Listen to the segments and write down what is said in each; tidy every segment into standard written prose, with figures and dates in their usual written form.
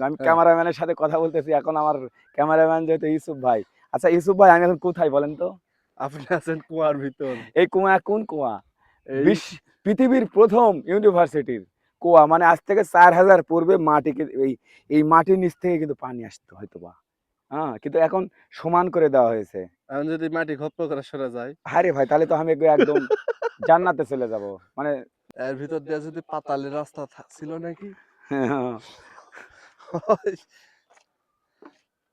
আমি হ্যাঁ, ক্যামেরাম্যানের সাথে কথা বলতেছি এখন। আমার ক্যামেরাম্যান যেহেতু ইউসুফ ভাই। আচ্ছা ইউসুফ ভাই, আমি এখন কোথায় বলেন তো? আপনি আছেন কুয়ার ভিতর। এই কুয়া কোন কুয়া? এই পৃথিবীর প্রথম ইউনিভার্সিটির কুয়া, মানে আজ থেকে 4000 পূর্বে মাটিকে এই মাটির নিচ থেকে কিন্তু পানি আসতো হয়তোবা। হ্যাঁ, কিন্তু এখন সমান করে দেওয়া হয়েছে। এখন যদি মাটি খপ্প করে সরে যায়, আরে ভাই, তাহলে তো আমি একদম জান্নাতে চলে যাব। মানে এর ভিতর দিয়ে যদি পাতালের রাস্তা ছিল নাকি?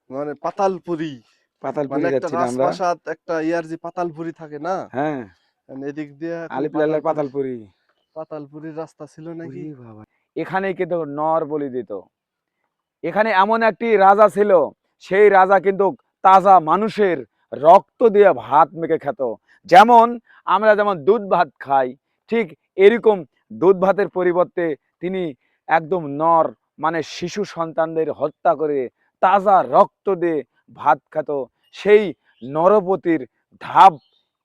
মানে পাতালপুরি। মানে পাতালপুরে একটা যাচ্ছি না আমরা। রাজপ্রাসাদ, একটা ইয়ার যে পাতালপুরি থাকে না? হ্যাঁ, এদিক দিয়ে এখন আলিফ লাল্লার পাতালপুরি। পাতালপুরির রাস্তা ছিল নাকি? ওরে বাবা! এখানেই কিন্তু নর বলি দিত। এখানে এমন একটি রাজা ছিল, সেই রাজা কিন্তু তাজা মানুষের রক্ত দিয়ে ভাত মেখে খেত। যেমন আমরা যেমন দুধ ভাত খাই, ঠিক এরকম দুধ ভাতের পরিবর্তে তিনি একদম নর, মানে শিশু সন্তানদের হত্যা করে তাজা রক্ত দিয়ে ভাত খেত। সেই নরপতির ধাপ,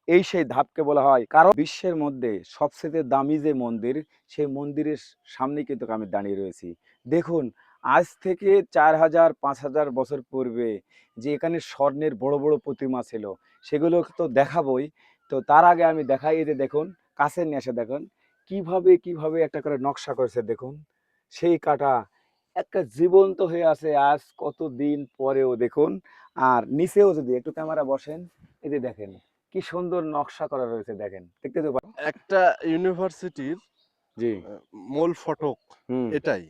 এই সেই ধাপকে বলা হয়। কারণ বিশ্বের মধ্যে সবচেয়ে দামি যে মন্দির, সেই মন্দিরের সামনে কিন্তু আমি দাঁড়িয়ে রয়েছি। দেখুন, আজ থেকে 4000-5000 বছর পূর্বে যে এখানে স্বর্ণের বড় বড় প্রতিমা ছিল, সেগুলো তো দেখাবই। তো তার আগে আমি দেখাই, এই যে দেখুন, কাছে নিয়ে এসে দেখুন কিভাবে কিভাবে একটা করে নকশা করেছে। দেখুন সেই কাটা একটা জীবন্ত হয়ে আছে আজ কতদিন পরেও। দেখুন, আর নিচেও যদি একটু ক্যামেরা বসেন, এই যে দেখেন কি সুন্দর নকশা করা রয়েছে। দেখেন, দেখতে তো পারেন। একটা ইউনিভার্সিটির জি। মূল ফটক হুম। এটাই।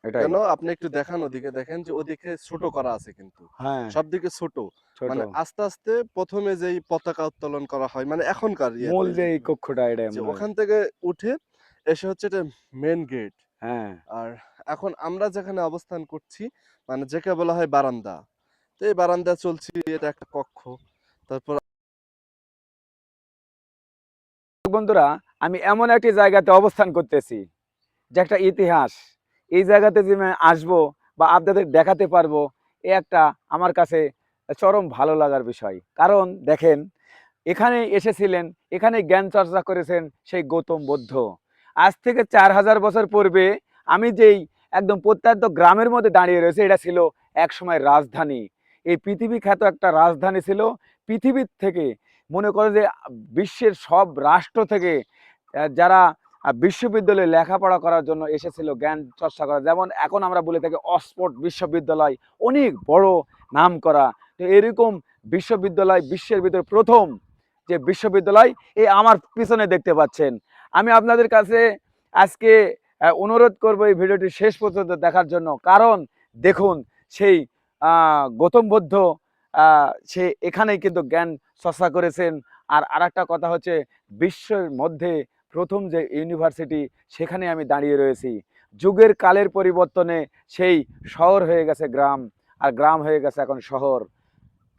এটাই। কেন আপনি একটু দেখান ওদিকে, দেখেন যে ওদিকে ছোট করা আছে কিন্তু হ্যাঁ। সব দিকে ছোট। ছোট। মানে আস্তে আস্তে প্রথমে যেই পতাকা উত্তোলন করা হয় মানে এখনকার মূল ইয়েতে যে এই কক্ষটা, এটা যে মনে হয়। ওখান থেকে উঠে এসে হচ্ছে এটা মেন গেট। হ্যাঁ। আর এখন আমরা যেখানে অবস্থান করছি মানে যেকে বলা হয় বারান্দা। তো এই বারান্দা চলছি, এটা একটা কক্ষ। তারপর বন্ধুরা, আমি এমন একটি জায়গাতে অবস্থান করতেছি, যে একটা ইতিহাস। এই জায়গাতে যে আমি আসবো বা আপনাদের দেখাতে পারবো, এ একটা আমার কাছে চরম ভালো লাগার বিষয়। কারণ দেখেন, এখানে এসেছিলেন, এখানে জ্ঞান চর্চা করেছেন সেই গৌতম বুদ্ধ। আজ থেকে 4000 বছর পূর্বে আমি যেই একদম প্রত্যন্ত গ্রামের মধ্যে দাঁড়িয়ে রয়েছে, এটা ছিল একসময় রাজধানী। এই পৃথিবী খ্যাত একটা রাজধানী ছিল। পৃথিবীর থেকে মনে করে যে বিশ্বের সব রাষ্ট্র থেকে যারা বিশ্ববিদ্যালয়ে লেখাপড়া করার জন্য এসেছিল জ্ঞান চর্চা করা, যেমন এখন আমরা বলে থাকি অক্সফোর্ড বিশ্ববিদ্যালয়, অনেক বড় নাম করা। তো এরকম বিশ্ববিদ্যালয় বিশ্বের ভিতরে প্রথম যে বিশ্ববিদ্যালয়, এই আমার পিছনে দেখতে পাচ্ছেন। আমি আপনাদের কাছে আজকে অনুরোধ করব এই ভিডিওটি শেষ পর্যন্ত দেখার জন্য। কারণ দেখুন, সেই গৌতম বুদ্ধ সে এখানেই কিন্তু জ্ঞান চর্চা করেছেন। আর আরেকটা কথা হচ্ছে, বিশ্বের মধ্যে প্রথম যে ইউনিভার্সিটি, সেখানে আমি দাঁড়িয়ে রয়েছি। যুগের কালের পরিবর্তনে সেই শহর হয়ে গেছে গ্রাম, আর গ্রাম হয়ে গেছে এখন শহর।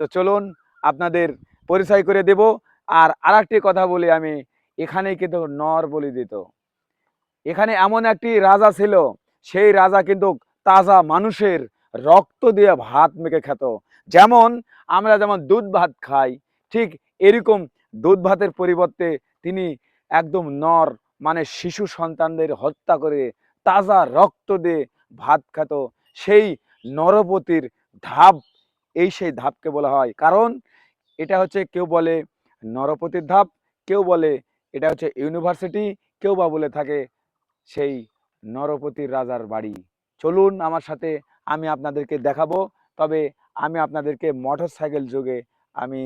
তো চলুন আপনাদের পরিচয় করে দেব। আর আরেকটি কথা বলি আমি, এখানেই কিন্তু নর বলি দিত। এখানে এমন একটি রাজা ছিল, সেই রাজা কিন্তু তাজা মানুষের রক্ত দিয়ে ভাত মেখে খেত। যেমন আমরা যেমন দুধ ভাত খাই, ঠিক এরকম দুধ ভাতের পরিবর্তে তিনি একদম নর, মানে শিশু সন্তানদের হত্যা করে তাজা রক্ত দিয়ে ভাত খেত। সেই নরপতির ধাপ, এই সেই ধাপকে বলা হয়। কারণ এটা হচ্ছে, কেউ বলে নরপতির ধাপ, কেউ বলে এটা হচ্ছে ইউনিভার্সিটি, কেউ বা বলে থাকে সেই নরপতির রাজার বাড়ি। চলুন আমার সাথে, আমি আপনাদেরকে দেখাবো। তবে আমি আপনাদেরকে মোটর সাইকেল যোগে আমি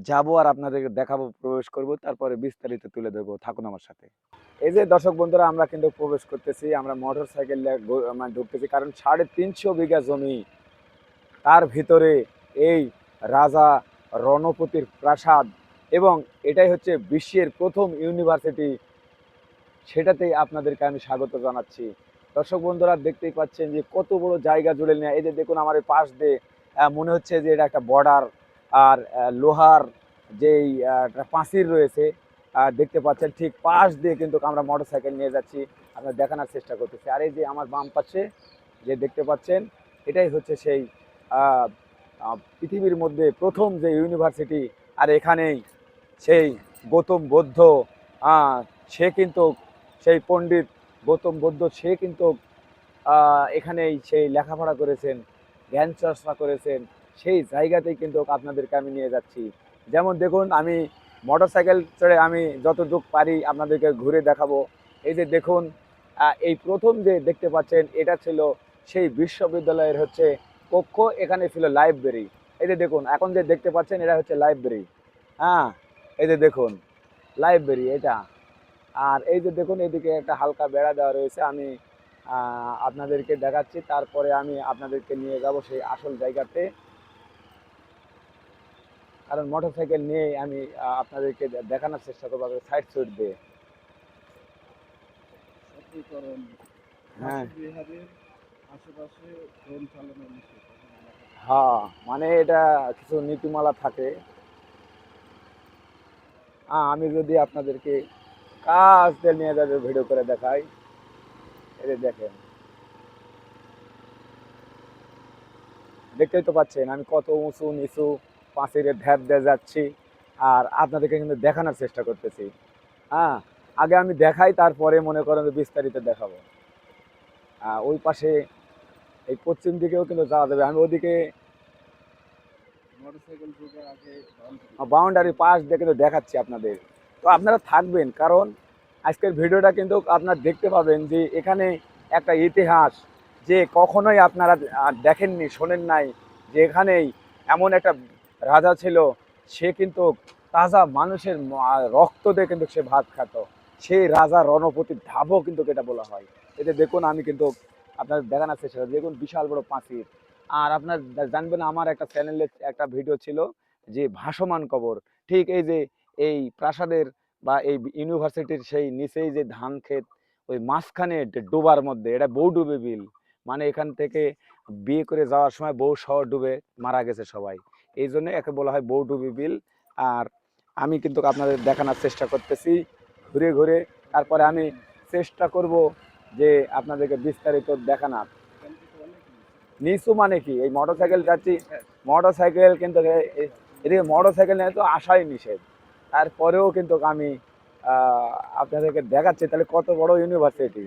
যাব, আর আপনাদেরকে দেখাবো, প্রবেশ করব, তারপরে বিস্তারিত তুলে ধরবো। থাকুন আমার সাথে। এই যে দর্শক বন্ধুরা, আমরা কিন্তু প্রবেশ করতেছি, আমরা মোটর সাইকেল মানে ঢুকতেছি। কারণ 350 বিঘা জমি, তার ভিতরে এই রাজা রণপতির প্রাসাদ, এবং এটাই হচ্ছে বিশ্বের প্রথম ইউনিভার্সিটি। সেটাতেই আপনাদেরকে আমি স্বাগত জানাচ্ছি। দর্শক বন্ধুরা, দেখতেই পাচ্ছেন যে কত বড় জায়গা জুড়ে নেয়। এই যে দেখুন, আমার এই পাশ দিয়ে মনে হচ্ছে যে এটা একটা বর্ডার। আর লোহার যেই একটা প্রাচীর রয়েছে, দেখতে পাচ্ছেন, ঠিক পাশ দিয়ে কিন্তু আমরা মোটর সাইকেল নিয়ে যাচ্ছি, আমরা দেখানোর চেষ্টা করতেছি। আর এই যে আমার বাম পাশে যে দেখতে পাচ্ছেন, এটাই হচ্ছে সেই পৃথিবীর মধ্যে প্রথম যে ইউনিভার্সিটি। আর এখানেই সেই গৌতম বুদ্ধ, সে কিন্তু সেই পণ্ডিত গৌতম বুদ্ধ, সে কিন্তু এখানেই সেই লেখাপড়া করেছেন, জ্ঞান চর্চা করেছেন, সেই জায়গাতেই কিন্তু আপনাদেরকে আমি নিয়ে যাচ্ছি। যেমন দেখুন, আমি মোটরসাইকেল চড়ে আমি যতটুকু পারি আপনাদেরকে ঘুরে দেখাবো। এই যে দেখুন, এই প্রথম যে দেখতে পাচ্ছেন এটা ছিল সেই বিশ্ববিদ্যালয়ের হচ্ছে কক্ষ, এখানে ছিল লাইব্রেরি। এই যে দেখুন, এখন যে দেখতে পাচ্ছেন এটা হচ্ছে লাইব্রেরি। হ্যাঁ, এই যে দেখুন লাইব্রেরি এটা। আর এই যে দেখুন এদিকে একটা হালকা বেড়া দেওয়া রয়েছে, আমি আপনাদেরকে দেখাচ্ছি, তারপরে আমি আপনাদেরকে নিয়ে যাব সেই আসল জায়গাতে। কারণ মোটরসাইকেল নিয়ে আমি আপনাদেরকে দেখানোর চেষ্টা করবো সাইড সুইট দিয়ে। সত্যিকরণ হ্যাঁ, মাসুদ বিহারের আশেপাশে ড্রোন চালানো নিষেধ এখানে লেখা থাকে। হ্যাঁ, মানে এটা কিছু নীতিমালা থাকে। আমি যদি আপনাদেরকে কাছ দিয়ে নিয়ে যাবে ভিডিও করে দেখাই, এই যে দেখেন, দেখতেই তো পাচ্ছেন আমি কত উঁচু নিচু পাঁচিলের ধ্যাপ দিয়ে যাচ্ছি, আর আপনাদেরকে কিন্তু দেখানোর চেষ্টা করতেছি। হ্যাঁ, আগে আমি দেখাই, তারপরে মনে করেন যে বিস্তারিত দেখাবো। ওই পাশে এই পশ্চিম দিকেও কিন্তু যাওয়া যাবে, আমি ওদিকে মোটরসাইকেল ঢোকার আগে বাউন্ডারি। বাউন্ডারি পাশ দিয়ে কিন্তু দেখাচ্ছি আপনাদের। তো আপনারা থাকবেন, কারণ আজকের ভিডিওটা কিন্তু আপনারা দেখতে পাবেন যে এখানে একটা ইতিহাস, যে কখনোই আপনারা দেখেননি, শোনেন নাই, যে এখানেই এমন একটা রাজা ছিল, সে কিন্তু তাজা মানুষের রক্ত দিয়ে কিন্তু সে ভাত খেত। সেই রাজা রণপতির ধাপও কিন্তু এটা বলা হয়। এতে দেখুন আমি কিন্তু আপনাদের দেখানোর চেষ্টা করি, দেখুন বিশাল বড় পাঁচিল। আর আপনার জানবেন আমার একটা চ্যানেলে একটা ভিডিও ছিল যে ভাসমান কবর। ঠিক এই যে এই প্রাসাদের বা এই ইউনিভার্সিটির সেই নিচেই যে ধান ক্ষেত, ওই মাঝখানে ডোবার মধ্যে, এটা বৌডুবে বিল। মানে এখান থেকে বিয়ে করে যাওয়ার সময় বউ সহ ডুবে মারা গেছে সবাই, এই জন্য একে বলা হয় বৌডুবি বিল। আর আমি কিন্তু আপনাদের দেখানোর চেষ্টা করতেছি ঘুরে ঘুরে, তারপরে আমি চেষ্টা করব যে আপনাদেরকে বিস্তারিত দেখানোর। এখান থেকে অনেক নিচু মানে কি, এই মোটর সাইকেল যাচ্ছি, মোটর সাইকেল কিন্তু এদিকে মোটর সাইকেল নিয়ে তো আসাই নিষেধ, তারপরেও কিন্তু আমি আপনাদেরকে দেখাচ্ছি তাহলে কত বড় ইউনিভার্সিটি।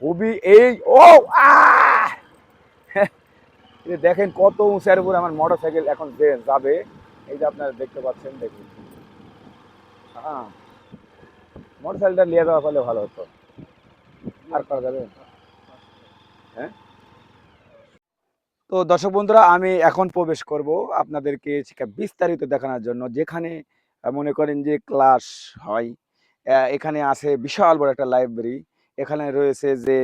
খুবই এই ও আহ! এই যে দেখেন কত উঁচার উপরে আমার মোটর সাইকেল এখন যে যাবে, এই যে আপনারা দেখতে পাচ্ছেন, দেখুন। হ্যাঁ, মোটর সাইকেলটা নিয়ে যাওয়া ফলে ভালো হতো। আর করা যাবে? হ্যাঁ, তো দর্শক বন্ধুরা, আমি এখন প্রবেশ করব আপনাদেরকে শিক্ষা বিস্তারিত দেখানোর জন্য, যেখানে মনে করেন যে ক্লাস হয়। এখানে আছে বিশাল বড় একটা লাইব্রেরি। এখানে রয়েছে যে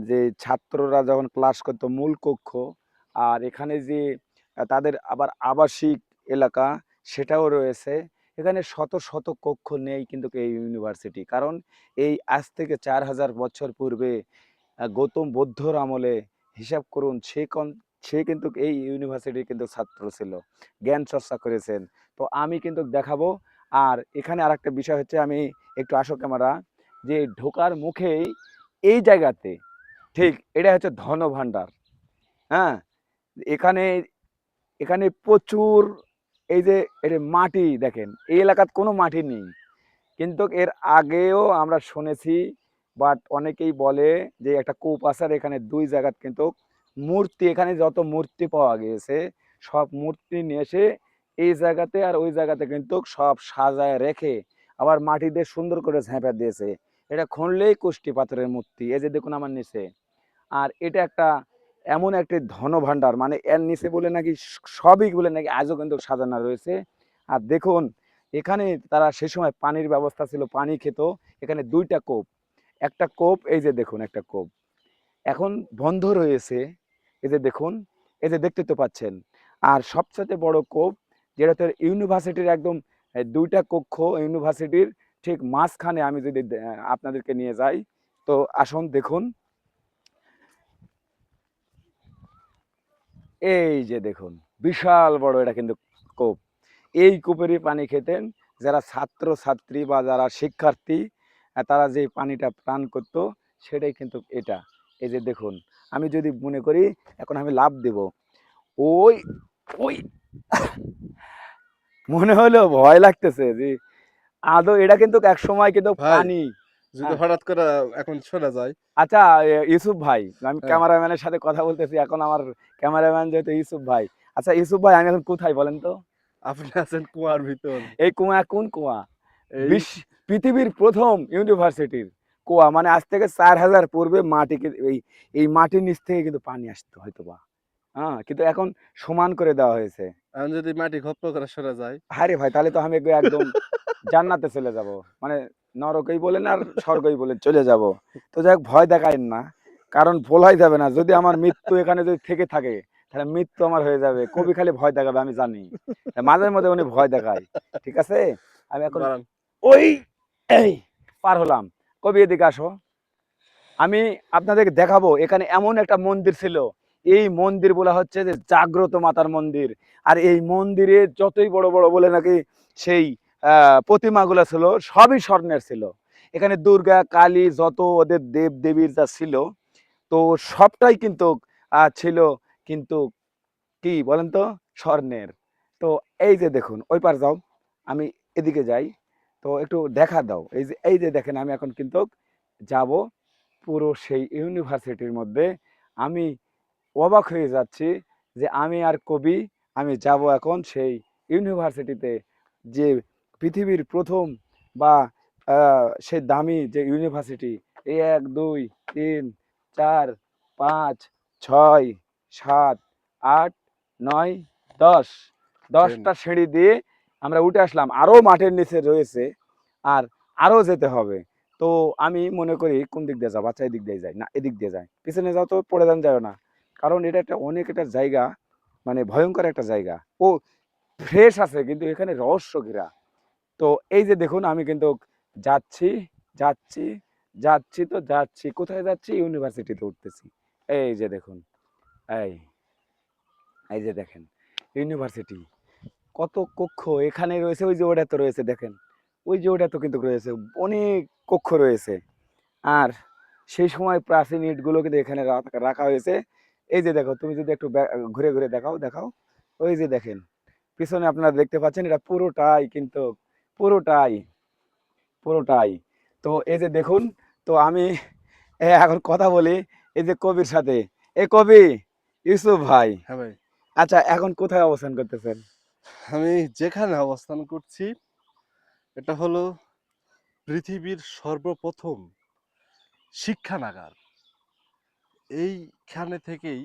যে ছাত্ররা যখন ক্লাস করতো মূল কক্ষ, আর এখানে যে তাদের আবার আবাসিক এলাকা, সেটাও রয়েছে। এখানে শত শত কক্ষ নেই কিন্তু এই ইউনিভার্সিটি, কারণ এই আজ থেকে 4000 বছর পূর্বে গৌতম বুদ্ধর আমলে হিসাব করুন, সে কিন্তু এই ইউনিভার্সিটির কিন্তু ছাত্র ছিল, জ্ঞান চর্চা করেছেন। তো আমি কিন্তু দেখাবো। আর এখানে আরেকটা বিষয় হচ্ছে, আমি একটু আসো ক্যামেরা, যে ঢোকার মুখেই এই জায়গাতে ঠিক এটা হচ্ছে ধনভাণ্ডার। হ্যাঁ, এখানে এখানে প্রচুর, এই যে এটা মাটি দেখেন, এই এলাকার কোনো মাটি নেই, কিন্তু এর আগেও আমরা শুনেছি, বাট অনেকেই বলে যে একটা কূপ আছে, আর এখানে দুই জায়গাত কিন্তু মূর্তি, এখানে যত মূর্তি পাওয়া গিয়েছে সব মূর্তি নিয়ে এসে এই জায়গাতে আর ওই জায়গাতে কিন্তু সব সাজায় রেখে আবার মাটি দিয়ে সুন্দর করে ঝাঁপা দিয়েছে। এটা খুঁড়লেই কুষ্টি পাথরের মূর্তি, এই যে দেখুন আমার নিচে। আর এটা একটা এমন একটি ধনভাণ্ডার, মানে এর নিচে বলে নাকি সবই বলে নাকি আজও কিন্তু সাজানো রয়েছে। আর দেখুন এখানে তারা সে সময় পানির ব্যবস্থা ছিল, পানি খেত। এখানে দুইটা কূপ, একটা কূপ এই যে দেখুন, একটা কূপ এখন বন্ধ রয়েছে, এই যে দেখুন, এই যে দেখতে তো পাচ্ছেন। আর সবচেয়ে বড় কূপ, যেটা তো ইউনিভার্সিটির একদম দুইটা কক্ষ ইউনিভার্সিটির ঠিক মাঝখানে, আমি যদি আপনাদেরকে নিয়ে যাই, তো আসুন দেখুন, এই যে দেখুন বিশাল বড় এটা কিন্তু কূপ। এই কূপেরই পানি খেতেন যারা ছাত্র ছাত্রী বা যারা শিক্ষার্থী, তারা যে পানিটা পান করত, সেটাই কিন্তু এটা। এই যে দেখুন, আমি যদি মনে করি এখন আমি লাফ দেব, ওই ওই মনে হলো ভয় লাগতেছে যে আদৌ এটা কিন্তু এক সময় কিন্তু ভাই, পানি। যদি হ্যাঁ হঠাৎ করে এখন শোনা যায়। আচ্ছা, ইউসুফ ভাই, আমি হ্যাঁ, ক্যামেরাম্যানের সাথে কথা বলতেছি এখন, আমার ক্যামেরাম্যান যেহেতু ইউসুফ ভাই। আচ্ছা ইউসুফ ভাই, আমি এখন কোথায় বলেন তো? আপনি আছেন কুয়ার ভিতর। এই কুয়া কোন কুয়া? এই পৃথিবীর প্রথম ইউনিভার্সিটির কুয়া, মানে আজ থেকে 4000 পূর্বে মাটিকে এই মাটির নিচ থেকে কিন্তু পানি আসতো হয়তোবা। হ্যাঁ, কিন্তু এখন সমান করে দেওয়া হয়েছে। এখন যদি মাটি খপ্প করে সরে যায়। হায়রে ভাই, তাহলে তো আমি একদম জান্নাতে চলে যাব। মানে নরকেই বলেন আর স্বর্গই বলেন চলে যাব। তো যাই হোক, ভয় দেখায়েন না। কারণ ভোলাই যাবে না। যদি আমার মৃত্যু এখানে যদি থেকে থাকে, তাহলে মৃত্যু আমার হয়ে যাবে। কবি খালি ভয় দেখাবে আমি জানি। মাঝে মধ্যে উনি ভয় দেখায়। ঠিক আছে? আমি এখন দাঁড়ান। ওই এই পার হলাম। কবি এদিকে আসো। আমি আপনাদেরকে দেখাবো এখানে এমন একটা মন্দির ছিল। এই মন্দির বলা হচ্ছে যে জাগ্রত মাতার মন্দির। আর এই মন্দিরে যতই বড় বড় বলে নাকি সেই প্রতিমাগুলো ছিল, সবই স্বর্ণের ছিল। এখানে দুর্গা কালী যত ওদের দেব দেবীর যা ছিল, তো সবটাই কিন্তু ছিল কিন্তু কি বলেন তো, স্বর্ণের। তো এই যে দেখুন, ওই পার যাও, আমি এদিকে যাই। তো একটু দেখা দাও, এই যে দেখেন, আমি এখন কিন্তু যাব পুরো সেই ইউনিভার্সিটির মধ্যে। আমি অবাক হয়ে যাচ্ছি যে আমি আর কবি, আমি যাব এখন সেই ইউনিভার্সিটিতে, যে পৃথিবীর প্রথম বা সেই দামি যে ইউনিভার্সিটি। এই 1 2 3 4 5 6 7 8 9 10, ট্রেন। 10টা সিঁড়ি দিয়ে আমরা উঠে আসলাম। আরো মাঠের নিচে রয়েছে, আর আরো যেতে হবে। তো আমি মনে করি কোন দিক দিয়ে যাবো? আচ্ছা, এদিক দিয়ে যাই, না এদিক দিয়ে যাই, পিছনে যাও তো, পড়ে যান যাও না। কারণ এটা একটা অনেক একটা জায়গা, মানে ভয়ঙ্কর একটা জায়গা। ও ফ্রেশ আছে কিন্তু এখানে রহস্য ঘেরা। তো এই যে দেখুন, আমি কিন্তু যাচ্ছি যাচ্ছি যাচ্ছি, তো যাচ্ছি কোথায় যাচ্ছি? ইউনিভার্সিটিতে উঠতেছি। এই যে দেখুন, এই এই যে দেখেন ইউনিভার্সিটি, কত কক্ষ এখানে রয়েছে। ওই যে ওটা তো রয়েছে দেখেন, ওই যে ওটা তো কিন্তু রয়েছে, অনেক কক্ষ রয়েছে। আর সেই সময় প্রাচীন ইটগুলো কিন্তু এখানে রাখা হয়েছে। এই যে দেখো, তুমি যদি একটু ঘুরে ঘুরে দেখাও দেখাও, ওই যে দেখেন পিছনে আপনারা দেখতে পাচ্ছেন, এটা পুরোটাই কিন্তু, পুরোটাই পুরোটাই। তো এই যে দেখুন, তো আমি এখন কথা বলি এই যে কবির সাথে। এই কবি ইউসুফ ভাই, হ্যাঁ ভাই। আচ্ছা এখন কোথায় অবস্থান করতেছেন? আমি যেখানে অবস্থান করছি এটা হলো পৃথিবীর সর্বপ্রথম শিক্ষানাগার। এইখানে থেকেই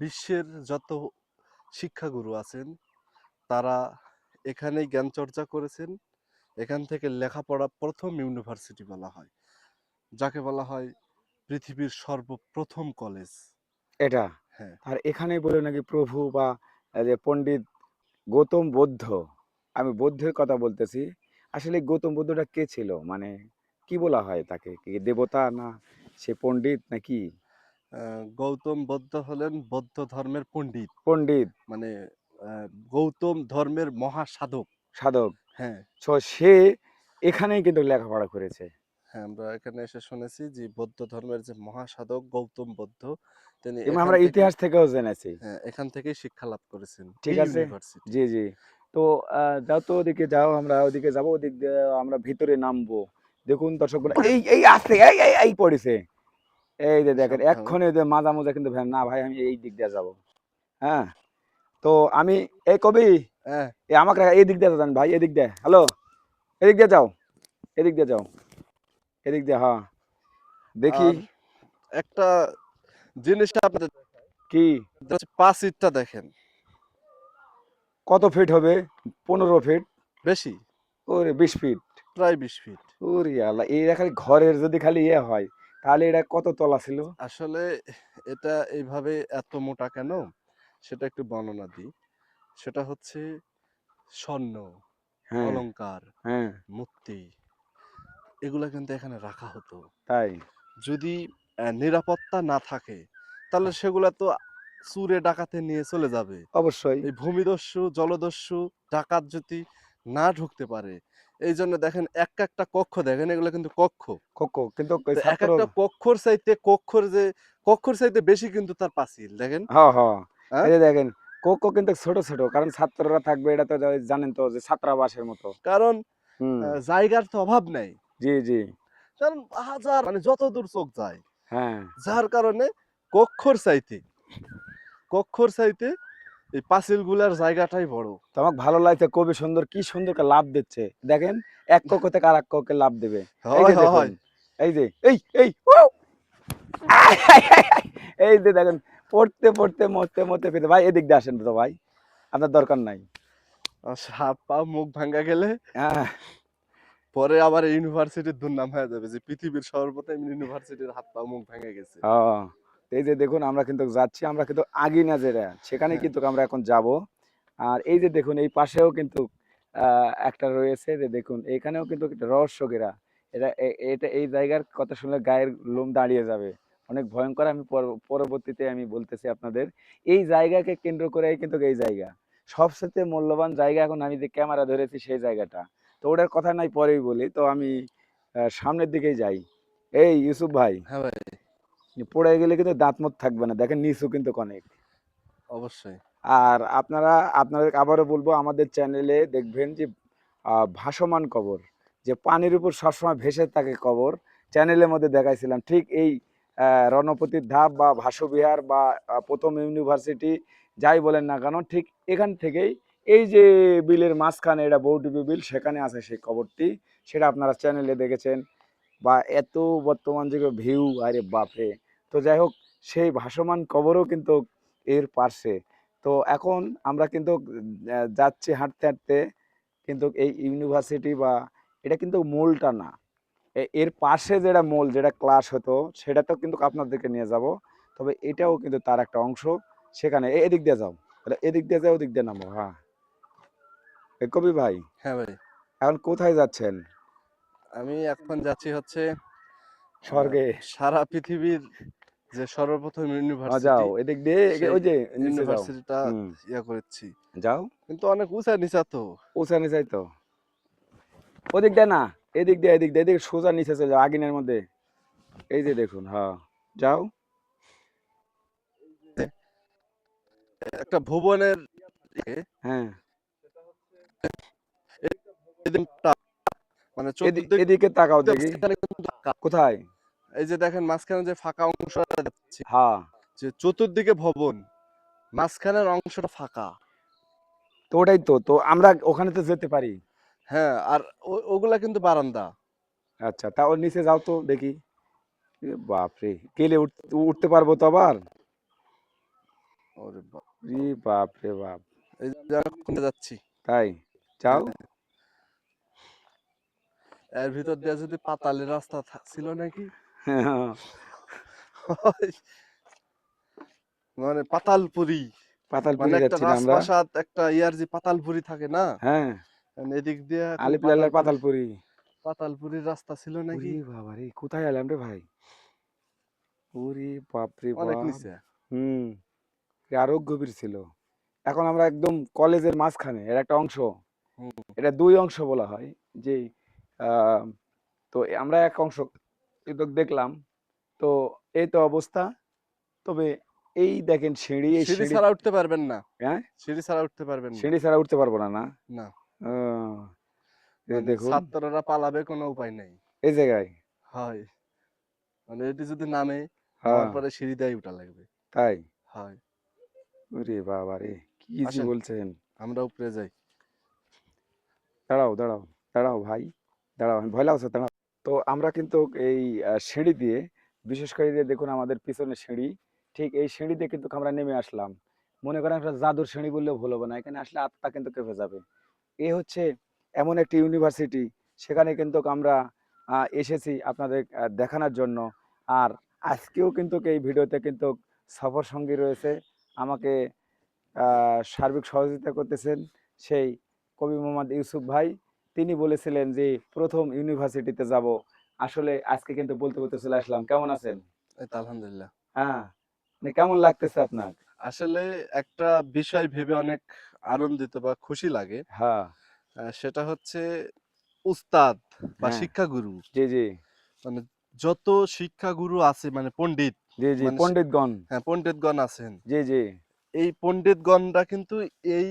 বিশ্বের যত শিক্ষাগুরু আছেন তারা এখানেই জ্ঞান চর্চা করেছেন। এখান থেকে লেখাপড়া প্রথম ইউনিভার্সিটি বলা হয়, যাকে বলা হয় পৃথিবীর সর্বপ্রথম কলেজ। এটা, হ্যাঁ। আর এখানে বলে নাকি প্রভু বা যে পণ্ডিত গৌতম বুদ্ধ, আমি বুদ্ধের কথা বলতেছি। আসলে গৌতম বুদ্ধটা কে ছিল? মানে কি বলা হয় তাকে? কি দেবতা, না সে পণ্ডিত নাকি? গৌতম বুদ্ধ হলেন বৌদ্ধ ধর্মের পণ্ডিত। পণ্ডিত, মানে গৌতম ধর্মের মহাসাধক। সাধক। হ্যাঁ। সো সে এখানেই কিন্তু লেখাপড়া করেছে। হ্যাঁ, আমরা এখানে এসে শুনেছি যে বৌদ্ধ ধর্মের যে মহাসাধক গৌতম বুদ্ধ তিনি এবং এখান আমরা থেকেই, ইতিহাস থেকেও জেনেছি। হ্যাঁ, এখান থেকেই শিক্ষা লাভ করেছেন ঠিক এই আছে? ইউনিভার্সিটি। জি, জি। তো যাও তো, ওদিকে যাও, আমরা ওদিকে যাবো, ওদিক দিয়ে আমরা ভিতরে নামবো। দেখুন দর্শক বন্ধু, এই আসছে, এই পড়েছে। এই যে দেখেন, সাবধানে। এক্ষুনি যে মাজা মোজা কিন্তু ভ্যান, না ভাই আমি এই দিক দিয়ে যাবো। হ্যাঁ, তো আমি, এই কবি, হ্যাঁ। আমাকে এই দিক দিয়ে যান ভাই, এদিক দিয়ে, হ্যালো, এদিক দিয়ে যাও, এদিক দিয়ে যাও, এদিক দিয়ে, হ্যাঁ দেখি আর একটা জিনিসটা আপনাদের কি, প্রাচীরটা দেখেন। কত ফিট হবে? 15 ফিট? বেশি, ওরে 20 ফিট? প্রায় 20 ফিট। ওরে আল্লাহ, এটা খালি ঘরের যদি খালি ইয়ে হয়, তাহলে এটা কত তলা ছিল? আসলে এটা এইভাবে এত মোটা কেন সেটা একটু বর্ণনা দিই। সেটা হচ্ছে স্বর্ণ, হ্যাঁ, অলংকার, হ্যাঁ, মূর্তি এগুলা কিন্তু এখানে রাখা হতো। তাই। যদি নিরাপত্তা না থাকে তাহলে সেগুলা তো চুরে ডাকাতে নিয়ে চলে যাবে। অবশ্যই। এই ভূমিদস্যু, জলদস্যু, ডাকাত যদি না ঢুকতে পারে, এই জন্য দেখেন একটা কক্ষ দেখেন, এগুলো কিন্তু কক্ষ। খোকো কিন্তু ওই তো এক ছাত্র, একটা কক্ষর চাইতে বেশি কিন্তু তার পাঁচিল দেখেন। হ্যাঁ হ্যাঁ, হ্যাঁ। এই যে দেখেন, কোকো কিন্তু ছোট ছোট, কারণ ছাত্ররা থাকবে, এটা তো জানেন তো যে ছাত্রাবাসের মতো। কারণ হুম, জায়গার তো অভাব নেই। জি জি, কারণ হাজার মানে যত দূর চোখ যায়, হ্যাঁ যার কারণে কক্ষর চাইতে কক্ষর চাইতে এই পাঁচিল গুলার জায়গাটাই বড়। তো আমার ভালো লাগছে, খুবই সুন্দর, কি সুন্দর করে লাভ দিচ্ছে দেখেন, এক কক্ষ থেকে আর এক কক্ষে লাভ দেবে। এই হয় যে দেখুন, হয়। এই যে এই এই যে দেখেন, পড়তে পড়তে মরতে মরতে পেতে ভাই, এদিক দিয়ে আসেন তো ভাই, আপনার দরকার নাই। আর হাত পা মুখ ভাঙ্গা গেলে হ্যাঁ পরে আবার ইউনিভার্সিটির দুর্নাম হয়ে যাবে যে পৃথিবীর সর্বপ্রথম ইউনিভার্সিটির হাত পা মুখ ভেঙে গেছে। ও, এই যে দেখুন আমরা কিন্তু যাচ্ছি, আমরা কিন্তু আগিনা যেটা সেখানে হ্যাঁ কিন্তু আমরা এখন যাব। আর এই যে দেখুন এই পাশেও কিন্তু একটা রয়েছে, যে দেখুন এখানেও কিন্তু একটা রহস্য ঘেরা। এটা এই জায়গার কথা শুনলে গায়ের লোম দাঁড়িয়ে যাবে, অনেক ভয়ঙ্কর। আমি পরবর্তীতে আমি বলতেছি আপনাদের। এই জায়গাকে কেন্দ্র করেই কিন্তু এই জায়গা সবচেয়ে মূল্যবান জায়গা। এখন আমি যে ক্যামেরা ধরেছি সেই জায়গাটা, তো ওটার কথা নাই পরেই বলি। তো আমি সামনের দিকেই যাই। এই ইউসুফ ভাই, হ্যাঁ ভাই, পড়ে গেলে কিন্তু দাঁত মুখ থাকবে না, দেখেন নিচু কিন্তু অনেক। অবশ্যই। আর আপনাদের আবারও বলবো, আমাদের চ্যানেলে দেখবেন যে ভাসমান কবর, যে পানির উপর সবসময় ভেসে থাকে কবর, চ্যানেলের মধ্যে দেখাইছিলাম ঠিক এই রণপতির ধাপ বা ভাসবিহার বা প্রথম ইউনিভার্সিটি, যাই বলেন না কেন, ঠিক এখান থেকেই এই যে বিলের মাঝখানে, এটা বৌডুবি বিল, সেখানে আছে সেই কবরটি। সেটা আপনারা চ্যানেলে দেখেছেন। বা এত বর্তমান যুগে ভিউ, আরে বাপরে। তো যাই হোক, সেই ভাসমান কবরও কিন্তু এর পাশে। তো এখন আমরা কিন্তু যাচ্ছি হাঁটতে হাঁটতে, কিন্তু এই ইউনিভার্সিটি বা এটা কিন্তু মূলটা না, এর পাশে যেটা মূল, যেটা ক্লাস হতো, সেটা তো কিন্তু আপনাদেরকে নিয়ে যাব। তবে এটাও কিন্তু তার একটা অংশ। সেখানে এদিক দিয়ে যাও, এদিক দিয়ে যাও, ওদিক দিয়ে নামো। হ্যাঁ, কবি ভাই, হ্যাঁ ভাই, এখন কোথায় যাচ্ছেন? আমি এখন যাচ্ছি হচ্ছে আহ, স্বর্গে? সারা পৃথিবীর যে সর্বপ্রথম যাও ইউনিভার্সিটি, এদিক দিয়ে, সেই ওই যে নিচে যাও। ইউনিভার্সিটিটা হুম, ইয়া করেছি। যাও। কিন্তু অনেক উঁচা নিচা তো। পৌঁছানি চাই তো, ওদিক দিয়ে না, এদিক দিয়ে, এদিক দিয়ে, এদিকে সোজা নিচে চলে যাও আগুনের মধ্যে। এই যে দেখুন, হ্যাঁ, যাও। একটা ভুবনের হ্যাঁ, এদিকটা মানে চতুর্দিক এদিকে তাকাও দেখি। মাঝখানে কিন্তু ফাঁকা। কোথায়? এই যে দেখেন মাঝখানে যে ফাঁকা অংশটা যাচ্ছে, হ্যাঁ, যে চতুর্দিকে ভবন, মাঝখানের অংশটা ফাঁকা। তো ওটাই তো, তো আমরা ওখানে তো যেতে পারি। হ্যাঁ, আর ওগুলা কিন্তু বারান্দা। আচ্ছা, তা ওর নিচে যাও তো দেখি। এ বাপরে, গেলে উঠতে পারবো তো আবার? ওরে বাপ, রে বাপ রে বাপ। এই যে আমি খুঁজে যাচ্ছি। তাই? যাও। হ্যাঁ, এর ভিতর দিয়ে যদি পাতালের রাস্তা ছিল নাকি, মানে পাতালপুরি, মানে পাতালপুরি একটা যাচ্ছি না আমরা? রাজপ্রাসাদ, একটা ইয়ার যে পাতালপুরি থাকে না, হ্যাঁ, এদিক দিয়ে এখন আলিপ লাল্লার পাতালপুরি, পাতালপুরি। পাতালপুরির রাস্তা ছিল নাকি। ওরে বাবা রে, কোথায় এলাম রে ভাই? ওরে বাপ রে অনেক বাপ। নিচে। হুম, এ আরো গভীর ছিল। এখন আমরা একদম কলেজের মাঝখানে, এর একটা অংশ। হুম, এটা দুই অংশ বলা হয় যে, আহ, তো আমরা এক অংশ কিন্তু দেখলাম। তো এই তো অবস্থা। তবে এই দেখেন সিঁড়ি, এই সিঁড়ি সিঁড়ি। ছাড়া উঠতে পারবেন না, হ্যাঁ, সিঁড়ি ছাড়া উঠতে পারবেন না। সিঁড়ি ছাড়া উঠতে পারবো না, না? না, আহ, এই মানে দেখুন, ছাত্ররা পালাবে কোনো উপায় নেই। এই জায়গায়। হয়, মানে এটি যদি নামে, নামার হ্যাঁ, পরে সিঁড়ি দিয়ে উঠা লাগবে। তাই? হয়, ওরে বাবা রে, কি যে আসেন বলছেন। আমরা উপরে যাই। দাঁড়াও দাঁড়াও, দাঁড়াও ভাই, দাঁড়াও, আমি ভয় লাগছে, দাঁড়াও। তো আমরা কিন্তু এই সিঁড়ি দিয়ে, বিশেষ করে যে দেখুন আমাদের পিছনে সিঁড়ি, ঠিক এই সিঁড়ি দিয়ে কিন্তু আমরা নেমে আসলাম। মনে করেন একটা জাদুর সিঁড়ি বললেও ভুল হবে না, এখানে আসলে আত্মা কিন্তু কেঁপে যাবে। এ হচ্ছে এমন একটি ইউনিভার্সিটি, সেখানে কিন্তু আমরা এসেছি আপনাদের দেখানোর জন্য। আর আজকেও কিন্তু এই ভিডিওতে কিন্তু সফর সঙ্গী রয়েছে, আমাকে সার্বিক সহযোগিতা করতেছেন সেই কবি মোহাম্মদ ইউসুফ ভাই। তিনি বলেছিলেন যে প্রথম ইউনিভার্সিটিতে যাব। আসলে আজকে কিন্তু বলতে বলতে চলে আসলাম। কেমন আছেন? এই তো আলহামদুলিল্লাহ। হ্যাঁ, মানে কেমন লাগতেছে আপনার? আসলে একটা বিষয় ভেবে অনেক আনন্দিত বা খুশি লাগে। হ্যাঁ, সেটা হচ্ছে উস্তাদ বা হ্যাঁ, শিক্ষাগুরু, জি জি, মানে যত শিক্ষাগুরু আছে মানে পণ্ডিত, জি জি, মানে পণ্ডিতগণ, হ্যাঁ পণ্ডিতগণ আছেন, জি জি, এই পণ্ডিতগণরা কিন্তু এই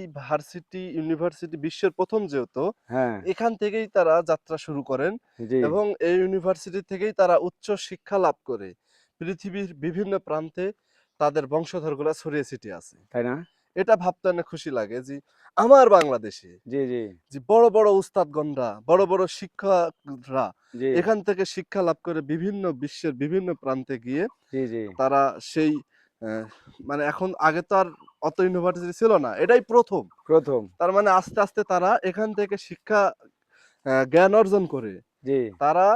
ইউনিভার্সিটি বিশ্বের প্রথম যেহেতু, হ্যাঁ, এখান থেকেই তারা যাত্রা শুরু করেন জি, এবং এই ইউনিভার্সিটি থেকেই তারা উচ্চ শিক্ষা লাভ করে পৃথিবীর বিভিন্ন প্রান্তে তাদের বংশধরগুলা ছড়িয়ে ছিটিয়ে আছে। তাই না? এটা ভাবতে অনেক খুশি লাগে যে আমার বাংলাদেশে জি, জি, যে বড় বড় উস্তাদগণরা, বড় বড় শিক্ষকরা জি, এখান থেকে শিক্ষা লাভ করে বিভিন্ন বিশ্বের বিভিন্ন প্রান্তে গিয়ে জি, জি, তারা সেই আহ, মানে এখন আগে তো আর অত ইউনিভার্সিটি ছিল না, এটাই প্রথম। ১ম, তার মানে আস্তে আস্তে তারা এখান থেকে শিক্ষা জ্ঞান অর্জন করে জি, তারা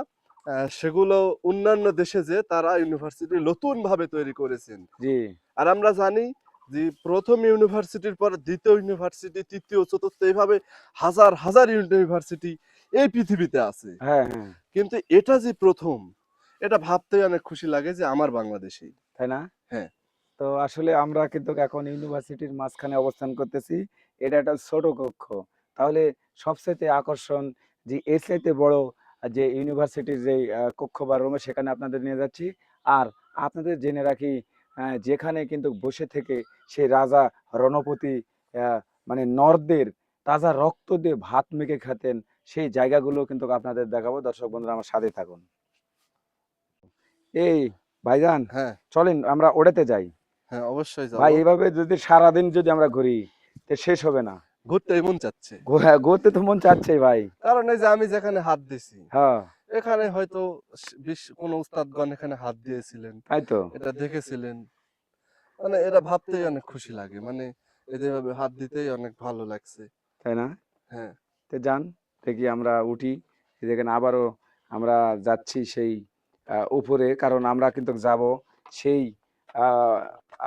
সেগুলো অন্যান্য দেশে যে তারা ইউনিভার্সিটি নতুন ভাবে তৈরি করেছেন। জি, আর আমরা জানি যে প্রথম ইউনিভার্সিটির পর দ্বিতীয় ইউনিভার্সিটি, তৃতীয়, চতুর্থ, এইভাবে হাজার হাজার ইউনিভার্সিটি এই পৃথিবীতে আছে। হ্যাঁ, হ্যাঁ, কিন্তু এটা যে প্রথম, এটা ভাবতেই অনেক খুশি লাগে যে আমার বাংলাদেশেই। তাই না? হ্যাঁ, তো আসলে আমরা কিন্তু এখন ইউনিভার্সিটির মাঝখানে অবস্থান করতেছি। এটা একটা ছোট কক্ষ। তাহলে সবচাইতে আকর্ষণ যে এর চাইতে বড় যে ইউনিভার্সিটির যেই কক্ষ বা রুমে সেখানে আপনাদের নিয়ে যাচ্ছি। আর আপনাদের জেনে রাখি যেখানে কিন্তু বসে থেকে সেই রাজা রণপতি আ মানে নরদের তাজা রক্ত দিয়ে ভাত মেখে খেতেন সেই জায়গাগুলো কিন্তু আপনাদের দেখাবো। দর্শক বন্ধুরা আমার সাথে থাকুন। এই ভাইজান হ্যাঁ, চলেন আমরা ওড়াতে যাই। হ্যাঁ, অবশ্যই ভাই যাবো। এভাবে যদি সারাদিন যদি আমরা ঘুরি তো শেষ হবে না। ঘুরতেই মন চাচ্ছে। হ্যাঁ, ঘুরতে তো মন চাচ্ছেই ভাই। কারণ এই যে আমি যেখানে হাত দিছি, হ্যাঁ, এখানে হয়তো কোনো উস্তাদগণ এখানে হাত দিয়েছিলেন। তাই তো। এটা দেখেছিলেন। মানে এটা ভাবতেই অনেক খুশি লাগে। মানে এদের এভাবে হাত দিতেই অনেক ভালো লাগছে। তাই না? হ্যাঁ, তো যান দেখি আমরা উঠি। দেখেন আবারও আমরা যাচ্ছি সেই উপরে কারণ আমরা কিন্তু যাব সেই আ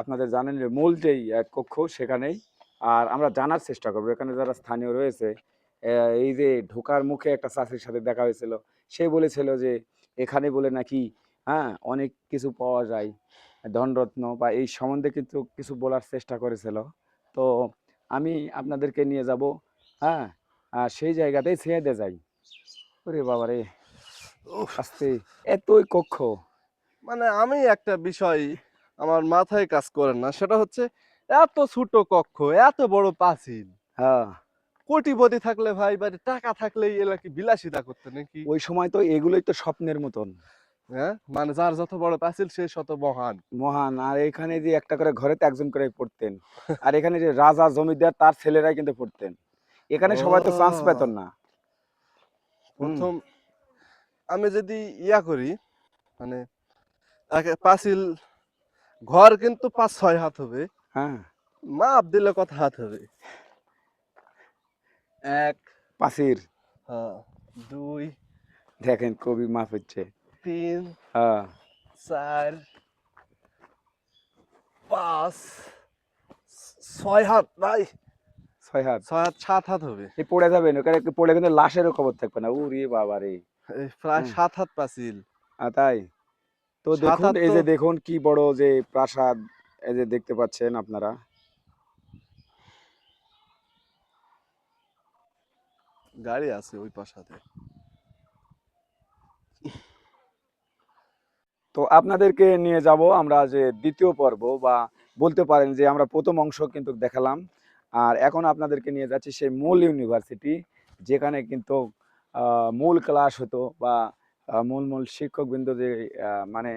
আপনাদের জানেন যে মূল যেই কক্ষ সেখানেই। আর আমরা জানার চেষ্টা করব এখানে যারা স্থানীয় রয়েছে এই যে ঢোকার মুখে একটা চাচির সাথে দেখা হয়েছিল। সে বলেছিল যে এখানে বলে নাকি হ্যাঁ, অনেক কিছু পাওয়া যায়। ধনরত্ন বা এই সম্বন্ধে কিন্তু কিছু বলার চেষ্টা করেছিল। তো আমি আপনাদেরকে নিয়ে যাব হ্যাঁ? সেই জায়গাতেই ছেড়ে যাই। ওরে বাবারে! উফ! আস্তে এতই কক্ষ। মানে আমি একটা বিষয় আমার মাথায় কাজ করে না। সেটা হচ্ছে এত ছোট কক্ষ, এত বড় পাঁচিল। হ্যাঁ, কোটিপতি থাকলে ভাই বাড়ি টাকা থাকলেই এলা কি বিলাসিতা করতো নাকি? ওই সময় তো এগুলোই তো স্বপ্নের মতন। হ্যাঁ? মানে যার যত বড় পাঁচিল সে শত মহান। মহান আর এখানে যে একটা করে ঘরেতে একজন করে পড়তেন। আর এখানে যে রাজা জমিদার তার ছেলেরাই কিন্তু পড়তেন। এখানে সবাই তো চান্স ও! পেতেন না। হুম, ১ম আমি যদি করি মানে পাঁচিল ঘর কিন্তু ৫-৬ হাত হবে। হ্যাঁ, মাপ দিলে কত হাত হবে? ১, পাঁচির হ্যাঁ, ২, দেখেন কবি মাপ হচ্ছে। ৩, হ্যাঁ, ৪, ৫, ৬ হাত ভাই। ৬ হাত। ৬ হাত ৭ হাত হবে। এই পড়ে যাবেন ওখানে পড়লে কিন্তু লাশেরও খবর থাকবে না। ওরে বাবারে! এই প্রায় হ্যাঁ, ৭ হাত পাঁচিল। তাই? তো ৭ দেখুন হাত এই তো যে দেখুন কি বড় যে প্রাসাদ এই যে দেখতে পাচ্ছেন আপনারা। গাড়ি আছে ওই প্রাসাদে। তো আপনাদেরকে নিয়ে যাব আমরা যে ২য় পর্ব বা বলতে পারেন যে আমরা ১ম অংশ কিন্তু দেখালাম। আর এখন আপনাদেরকে নিয়ে যাচ্ছি সেই মূল ইউনিভার্সিটি যেখানে কিন্তু মূল ক্লাস হতো বা মূল শিক্ষকবৃন্দ যে মানে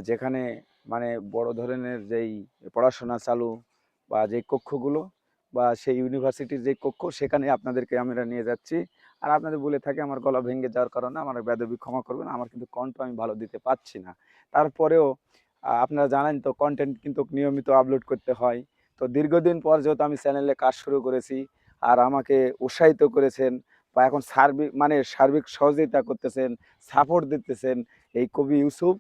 যেখানে মানে বড় ধরনের যেই পড়াশোনা চালু বা যেই কক্ষগুলো বা সেই ইউনিভার্সিটির যে কক্ষ সেখানে আপনাদেরকে আমরা নিয়ে যাচ্ছি। আর আপনাদের বলে থাকি আমার গলা ভেঙে যাওয়ার কারণে আমার বেয়াদবি ক্ষমা করবেন। আমার কিন্তু কণ্ঠ আমি ভালো দিতে পারছি না। তারপরেও আপনারা জানেন তো কনটেন্ট কিন্তু নিয়মিত আপলোড করতে হয়। তো দীর্ঘদিন পর যেহেতু আমি চ্যানেলে কাজ শুরু করেছি আর আমাকে উৎসাহিত করেছেন বা এখন সার্বিক সহযোগিতা করতেছেন, সাপোর্ট দিতেছেন এই কবি ইউসুফ,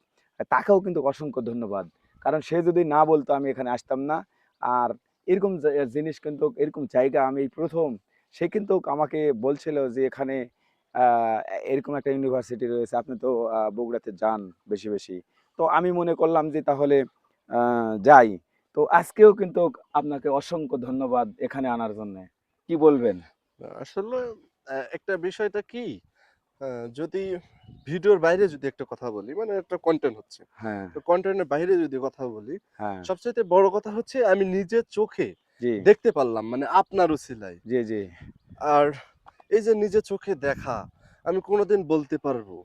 তাকেও কিন্তু অসংখ্য ধন্যবাদ। কারণ সে যদি না বলতো আমি এখানে আসতাম না। আর এরকম জিনিস কিন্তু এরকম জায়গা আমি এই ১ম সে কিন্তু আমাকে বলছিল যে এখানে আ এরকম একটা ইউনিভার্সিটি রয়েছে। আপনি তো বগুড়াতে যান বেশি। তো আমি মনে করলাম যে তাহলে আ যাই। তো আজকেও কিন্তু আপনাকে অসংখ্য ধন্যবাদ এখানে আনার জন্যে। কি বলবেন? আসলে একটা বিষয়টা কি? যদি ভিডিওর বাইরে যদি একটা কথা বলি, মানে একটা কন্টেন্ট হচ্ছে, হ্যাঁ, তো কন্টেন্টের বাইরে যদি কথা বলি, হ্যাঁ, সবচাইতে বড় কথা হচ্ছে আমি নিজের চোখে জি, দেখতে পারলাম, মানে আপনার উছিলায়। জি, জি, আর এই যে নিজের চোখে দেখা, আমি কোনোদিন বলতে পারবো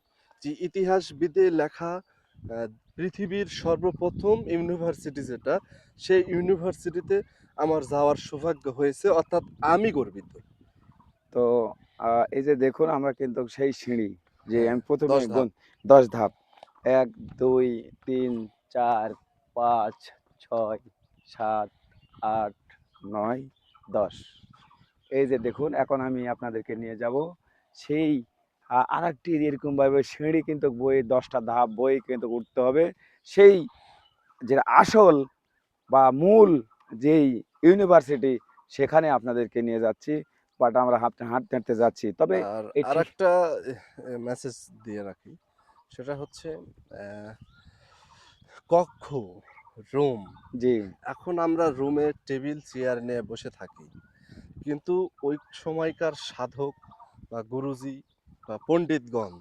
যে ইতিহাসবিদে লেখা পৃথিবীর সর্বপ্রথম ইউনিভার্সিটি যেটা, সেই ইউনিভার্সিটিতে আমার যাওয়ার সৌভাগ্য হয়েছে, অর্থাৎ আমি গর্বিত। তো এই যে দেখুন আমরা কিন্তু সেই সিঁড়ি যে হ্যাঁ, আমি ১ম এ ১০ ধাপ। ১০ ধাপ ১, ২, ৩, ৪, ৫, ৬, ৭, ৮, ৯, ১০ এই যে দেখুন এখন আমি আপনাদেরকে নিয়ে যাব সেই আরেকটি এরকমভাবে সিঁড়ি কিন্তু বয়ে ১০টা ধাপ বয়ে কিন্তু উঠতে হবে। সেই যে আসল বা মূল যেই ইউনিভার্সিটি সেখানে আপনাদেরকে নিয়ে যাচ্ছি। বাট আমরা হাঁটতে, হাঁটতে যাচ্ছি। তবে আর এটি আরেকটা মেসেজ দিয়ে রাখি, সেটা হচ্ছে আহ, কক্ষ, রুম। জি, এখন আমরা রুমে টেবিল চেয়ার নিয়ে বসে থাকি, কিন্তু ওই সময়কার সাধক বা গুরুজি বা পণ্ডিতগণ,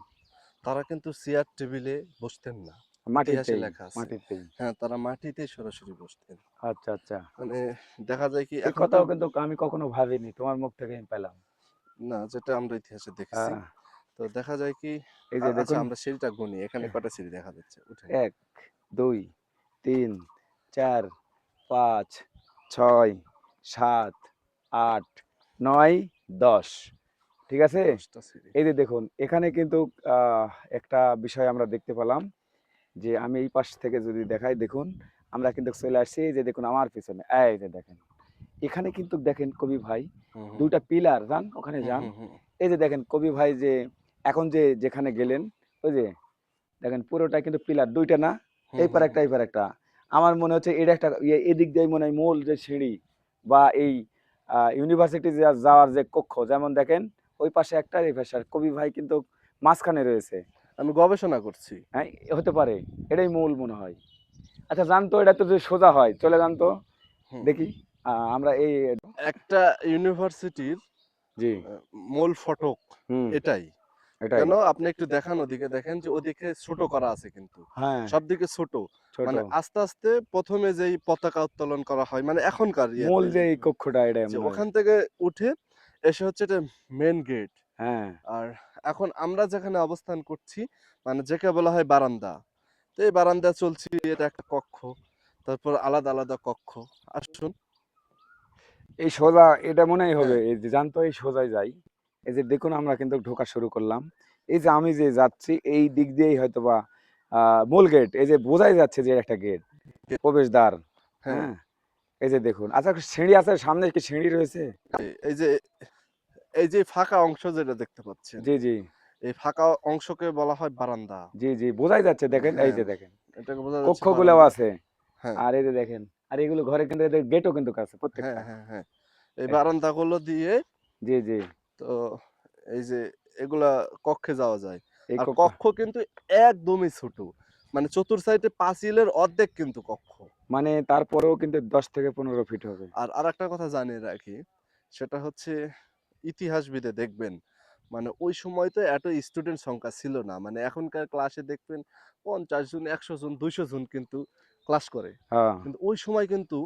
তারা কিন্তু চেয়ার টেবিলে বসতেন না। ইতিহাসে মাটিতেই, লেখা আছে। মাটিতেই। হ্যাঁ, তারা মাটিতেই সরাসরি বসতেন। আচ্ছা, আচ্ছা। মানে দেখা যায় কি এই এখন তো, কথাও কিন্তু আমি কখনো ভাবিনি। তোমার মুখ থেকে আমি পেলাম। না যেটা আমরা ইতিহাসে আ দেখেছি, তো দেখা যায় কি, এই যে আচ্ছা দেখুন আমরা সিঁড়িটা গুনি, এখানে কয়টা সিঁড়ি দেখা যাচ্ছে, উঠেন। ১, ২, ৩, ৪, ৫, ৬, ৭, ৮, ৯, ১০ ঠিক আছে? 10টা সিঁড়ি। এই যে দেখুন এখানে কিন্তু আহ একটা বিষয় আমরা দেখতে পেলাম যে আমি এই পাশ থেকে যদি দেখাই দেখুন আমরা কিন্তু চলে আসছি এই যে দেখুন আমার পিছনে এই যে দেখেন এখানে কিন্তু দেখেন কবি ভাই হুম হুম ২টা পিলার যান ওখানে হুম যান হুম হুম এই যে দেখেন কবি ভাই যে এখন যে যেখানে গেলেন ওই যে দেখেন পুরোটা কিন্তু পিলার ২টা না হুম এই পার হুম একটা হুম। এই পার একটা আমার মনে হচ্ছে এটা একটা এদিক দিয়ে মনে হয় মূল যে সিঁড়ি বা এই ইউনিভার্সিটি যাওয়ার যে কক্ষ যেমন দেখেন ওই পাশে একটা এই পাশে আর কবি ভাই কিন্তু মাঝখানে রয়েছে আমি গবেষণা করছি। হ্যাঁ হতে পারে এটাই মূল মনে হয় আচ্ছা জানতো এটা তো যে সোজা হয় চলে জানতো হুম। দেখি আমরা এই একটা ইউনিভার্সিটির জি মূল ফটক হুম এটাই। এটাই কেন আপনি একটু দেখান, ওদিকে দেখেন যে ওদিকে ছোট করা আছে কিন্তু, হ্যাঁ সব দিকে ছোট। ছোট মানে আস্তে আস্তে প্রথমে যেই পতাকা উত্তোলন করা হয়, মানে এখনকার মূল ইয়েতে, যে এই কক্ষটা এটা যে মনে হয় ওখান থেকে উঠে এসে হচ্ছে এটা মেন গেট। হ্যাঁ আর এখন আমরা যেখানে অবস্থান করছি, মানে যাকে বলা হয় বারান্দা, তো এই বারান্দা চলছি, এটা একটা কক্ষ, তারপর আলাদা আলাদা কক্ষ। আসুন। এই সোজা এটা মনেই হবে হ্যাঁ, এই যে জানতো এই সোজাই যাই এই যে দেখুন আমরা কিন্তু ঢোকা শুরু করলাম এই যে আমি যে যাচ্ছি এই দিক দিয়েই হয়তো বা মূল গেট এই যে বোঝাই যাচ্ছে যে একটা গেট প্রবেশদ্বার হ্যাঁ। হ্যাঁ এই যে দেখুন আচ্ছা সিঁড়ি আছে সামনে কি সিঁড়ি রয়েছে এই যে, এই যে ফাঁকা অংশ যেটা দেখতে পাচ্ছেন, জি জি এই ফাঁকা অংশকে বলা হয় বারান্দা। জি জি বোঝাই যাচ্ছে দেখেন এই হ্যাঁ, যে দেখেন এটাকে বোঝা যাচ্ছে কক্ষগুলোও বারান্দা। আছে হ্যাঁ, আর এই যে দেখেন আর এগুলো ঘরে কিন্তু এদের গেটও কিন্তু আছে হ্যাঁ, প্রত্যেকটা হ্যাঁ, হ্যাঁ। এই এই, বারান্দাগুলো দিয়ে, জি জি তো এই যে এগুলা কক্ষে যাওয়া যায়। এই আর কক্ষ কক্ষ কিন্তু একদমই ছোট। মানে চতুর সাইডে পাঁচিলের অর্ধেক কিন্তু কক্ষ। মানে তারপরেও কিন্তু 10 থেকে 15 ফিট হবে আর আরেকটা কথা জানিয়ে রাখি, সেটা হচ্ছে ইতিহাসবিদে দেখবেন, মানে ওই সময় তো এত স্টুডেন্ট সংখ্যা ছিল না। মানে এখনকার ক্লাসে দেখবেন ৫০ জন, ১০০ জন, ২০০ জন কিন্তু ক্লাস করে। হ্যাঁ কিন্তু ওই সময় কিন্তু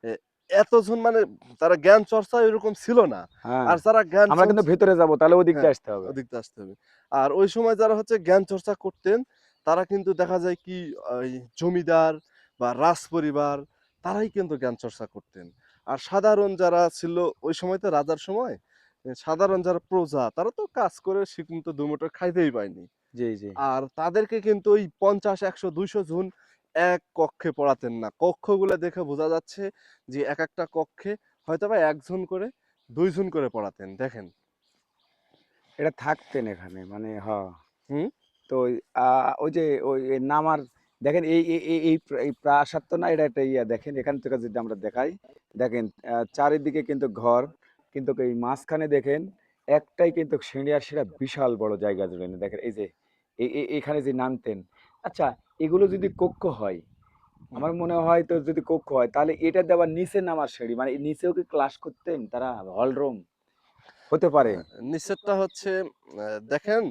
এ এতজন, মানে তারা জ্ঞান চর্চা এরকম ছিল না। হ্যাঁ আর যারা জ্ঞান আমরা কিন্তু ভিতরে যাব তাহলে ওই দিক হ্যাঁ, দিয়ে আসতে হবে ওদিক দিয়ে আসতে হবে। আর ওই সময় যারা হচ্ছে জ্ঞান চর্চা করতেন, তারা কিন্তু দেখা যায় কি, ওই জমিদার বা রাজপরিবার, তারাই কিন্তু জ্ঞান চর্চা করতেন। আর সাধারণ যারা ছিল ওই সময়, তো রাজার সময়, সাধারণ যারা প্রজা, তারা তো কাজ করে সে কিন্তু দুমুঠো খাইতেই পায়নি। জি জি আর তাদেরকে কিন্তু ওই ৫০, ১০০, ২০০ জন এক কক্ষে পড়াতেন না। কক্ষগুলা দেখে বোঝা যাচ্ছে যে একেকটা কক্ষে হয়তোবা ১ জন করে, ২ জন করে পড়াতেন। দেখেন। এটা থাকতেন এখানে মানে হ্যাঁ হুম? তো ওই যে ওই নামার দেখেন এই প্রাসাদ তো না এটা একটা ইয়া দেখেন এখান থেকে যদি আমরা দেখাই দেখেন চারিদিকে কিন্তু ঘর কিন্তু এই মাঝখানে দেখেন একটাই কিন্তু সিঁড়ি আর সেটা বিশাল বড় জায়গা জুড়ে দেখেন এই যে এখানে যে নামতেন আচ্ছা এগুলো যদি কক্ষ হয় হুম। আমার মনে হয় তো যদি কক্ষ হয় তাহলে এটা দেওয়ার নিচে নামার সিঁড়ি মানে নিচেও কি ক্লাস করতেন তারা হল রুম হতে পারে নিচেরটা হচ্ছে দেখেন,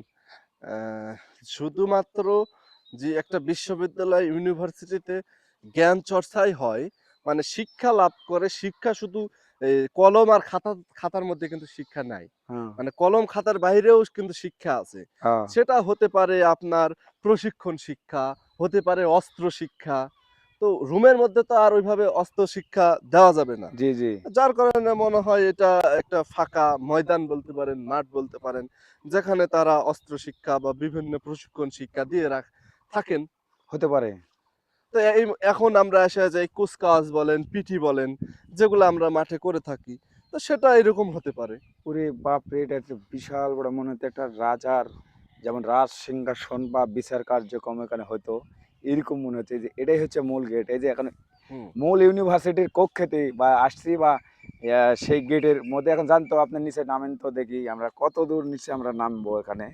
আহ, শুধুমাত্র যে একটা বিশ্ববিদ্যালয় ইউনিভার্সিটিতে জ্ঞান চর্চাই হয়, মানে শিক্ষা লাভ করে, শিক্ষা শুধু কলম আর খাতার মধ্যে কিন্তু শিক্ষা নাই, হ্যাঁ, মানে কলম খাতার বাইরেও কিন্তু শিক্ষা আছে। হ্যাঁ, সেটা হতে পারে আপনার প্রশিক্ষণ শিক্ষা, হতে পারে অস্ত্র শিক্ষা। তো রুমের মধ্যে তো আর ওইভাবে অস্ত্র শিক্ষা দেওয়া যাবে না, জি, জি, যার কারণে মনে হয় এটা একটা ফাঁকা ময়দান বলতে পারেন, মাঠ বলতে পারেন, যেখানে তারা অস্ত্র শিক্ষা বা বিভিন্ন প্রশিক্ষণ শিক্ষা দিয়ে থাকেন। হতে পারে। তো এই এখন আমরা এসে যাই কুচকাওয়াজ বলেন, পিটি বলেন, যেগুলো আমরা মাঠে করে থাকি, তো সেটা এরকম হতে পারে। ওরে বাপরে! এটা একটা বিশাল বড়, মনে হচ্ছে একটা রাজার যেমন রাজ সিংহাসন বা বিচার কার্যক্রম এখানে হতো, এরকম মনে হচ্ছে যে এটাই হচ্ছে মূল গেট। এই যে এখন হুম। মূল ইউনিভার্সিটির কক্ষেতে বা আসছি বা সেই গেটের মধ্যে এখন জানতো আপনার নিচে নামেন তো দেখি আমরা কত দূর নিচে আমরা নামবো এখানে।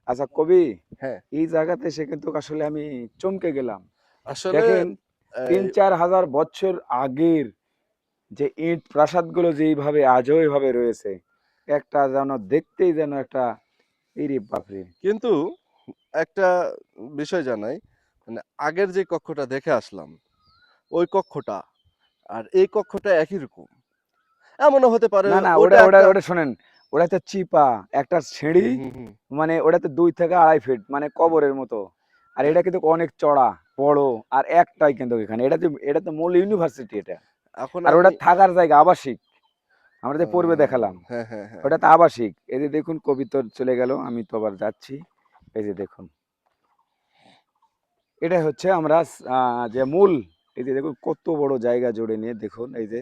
আচ্ছা কবি, হ্যাঁ, এই জায়গাতে এসে কিন্তু আসলে আমি চমকে গেলাম। আসলে দেখেন তিন এই চার হাজার বছর আগের যে ইট প্রাসাদগুলো যেইভাবে আজও এইভাবে রয়েছে, একটা যেন দেখতেই যেন একটা ইরে বাপরে! কিন্তু একটা বিষয় জানাই, মানে আগের যে কক্ষটা দেখে আসলাম, ওই কক্ষটা আর এই কক্ষটা একই রকম। এমনও হতে পারে না, না, ওটা ওটা ওটা একটা। ওটা শোনেন, ওটা একটা চিপা, একটা সিঁড়ি, হুম, হুম, হুম। মানে ওটাতে ২ থেকে ২.৫ ফিট মানে কবরের মতো। আর এটা কিন্তু অনেক চড়া, বড়, আর একটাই কিন্তু এখানে। এটা তো মূল ইউনিভার্সিটি এটা। এখন আর আমি ওটা থাকার জায়গা আবাসিক। আমরা যে পূর্বে দেখালাম, হ্যাঁ, হ্যাঁ, হ্যাঁ, ওটা তো হ্যাঁ। আবাসিক। এই যে দেখুন কবি তো চলে গেল, আমি তো আবার যাচ্ছি। এই যে দেখুন, এটা হচ্ছে আমরা যে মূল, এই যে দেখুন কত বড় জায়গা জুড়ে নিয়ে দেখুন, এই যে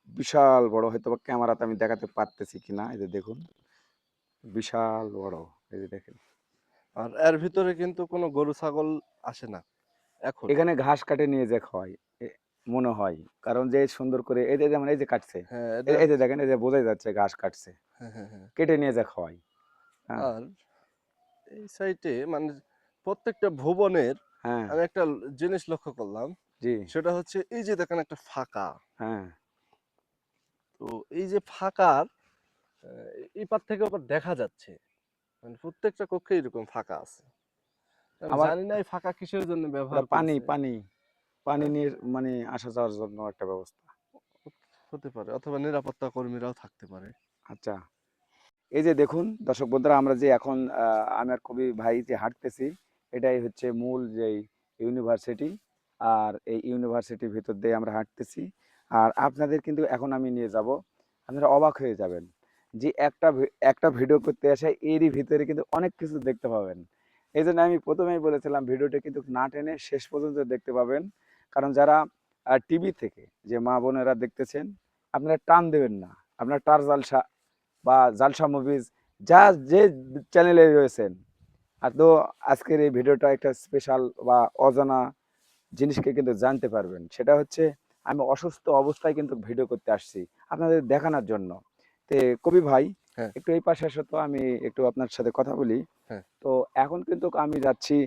বিশাল বড়, হয়তো বা ক্যামেরাতে আমি দেখাতে পারতেছি কিনা, এই যে দেখুন বিশাল বড়, এই যে দেখেন। আর এর ভিতরে কিন্তু কোনো গরু ছাগল আসে না এখন। এখানে ঘাস কাটে নিয়ে যে খাওয়াই মনে হয়, কারণ যে সুন্দর করে এই যে যেমন এই যে কাটছে, হ্যাঁ, এই এটা এই যে দেখেন, এই যে বোঝাই যাচ্ছে ঘাস কাটছে, হ্যাঁ, হ্যাঁ, হ্যাঁ। কেটে নিয়ে যে খাওয়াই। হ্যাঁ, আর এই সাইটে মানে প্রত্যেকটা ভবনের হ্যাঁ, আমি একটা জিনিস লক্ষ্য করলাম, জি, সেটা হচ্ছে এই যে দেখেন একটা ফাঁকা। হ্যাঁ। তো এই যে ফাঁকার এই পার থেকে ওপার দেখা যাচ্ছে, মানে প্রত্যেকটা কক্ষে এরকম ফাঁকা আছে। আমি আবার জানি না এই ফাঁকা কিসের জন্য ওটা ব্যবহার পানি করেছে। পানি পানি হ্যাঁ, নিয়ে মানে আসা যাওয়ার জন্য একটা ব্যবস্থা। হতে পারে, অথবা নিরাপত্তা কর্মীরাও থাকতে পারে। আচ্ছা, এই যে দেখুন দর্শক বন্ধুরা, আমরা যে এখন আমার কবি ভাই যে হাঁটতেছি, এটাই হচ্ছে মূল যেই ইউনিভার্সিটি। আর এই ইউনিভার্সিটির ভিতর দিয়ে আমরা হাঁটতেছি। আর আপনাদের কিন্তু এখন আমি নিয়ে যাব, আপনারা অবাক হয়ে যাবেন যে একটা ভিডিও করতে আসে এরই ভিতরে কিন্তু অনেক কিছু দেখতে পাবেন। এই জন্য আমি প্রথমেই বলেছিলাম ভিডিওটা কিন্তু না টেনে শেষ পর্যন্ত দেখতে পাবেন। কারণ যারা টিভি থেকে যে মা বোনেরা দেখতেছেন, আপনারা টান দেবেন না, আপনার টার জালসা বা জালসা মুভিজ যা যে চ্যানেলে রয়েছেন, আর তো আজকের এই ভিডিওটা একটা স্পেশাল বা অজানা জিনিসকে কিন্তু জানতে পারবেন। সেটা হচ্ছে আমি অসুস্থ অবস্থায় কিন্তু ভিডিও করতে আসছি আপনাদের দেখানোর জন্য। তে কবি ভাই, হ্যাঁ, একটু এই পাশে আসো তো, আমি একটু আপনার সাথে কথা বলি। হ্যাঁ। তো এখন কিন্তু আমি যাচ্ছি,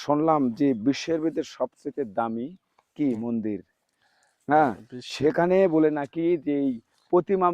শুনলাম যে বিশ্বের ভিতরে সবচেয়ে দামি কি হুম। মন্দির, হ্যাঁ, বিশ্বের সেখানে বলে নাকি যেই প্রতিমা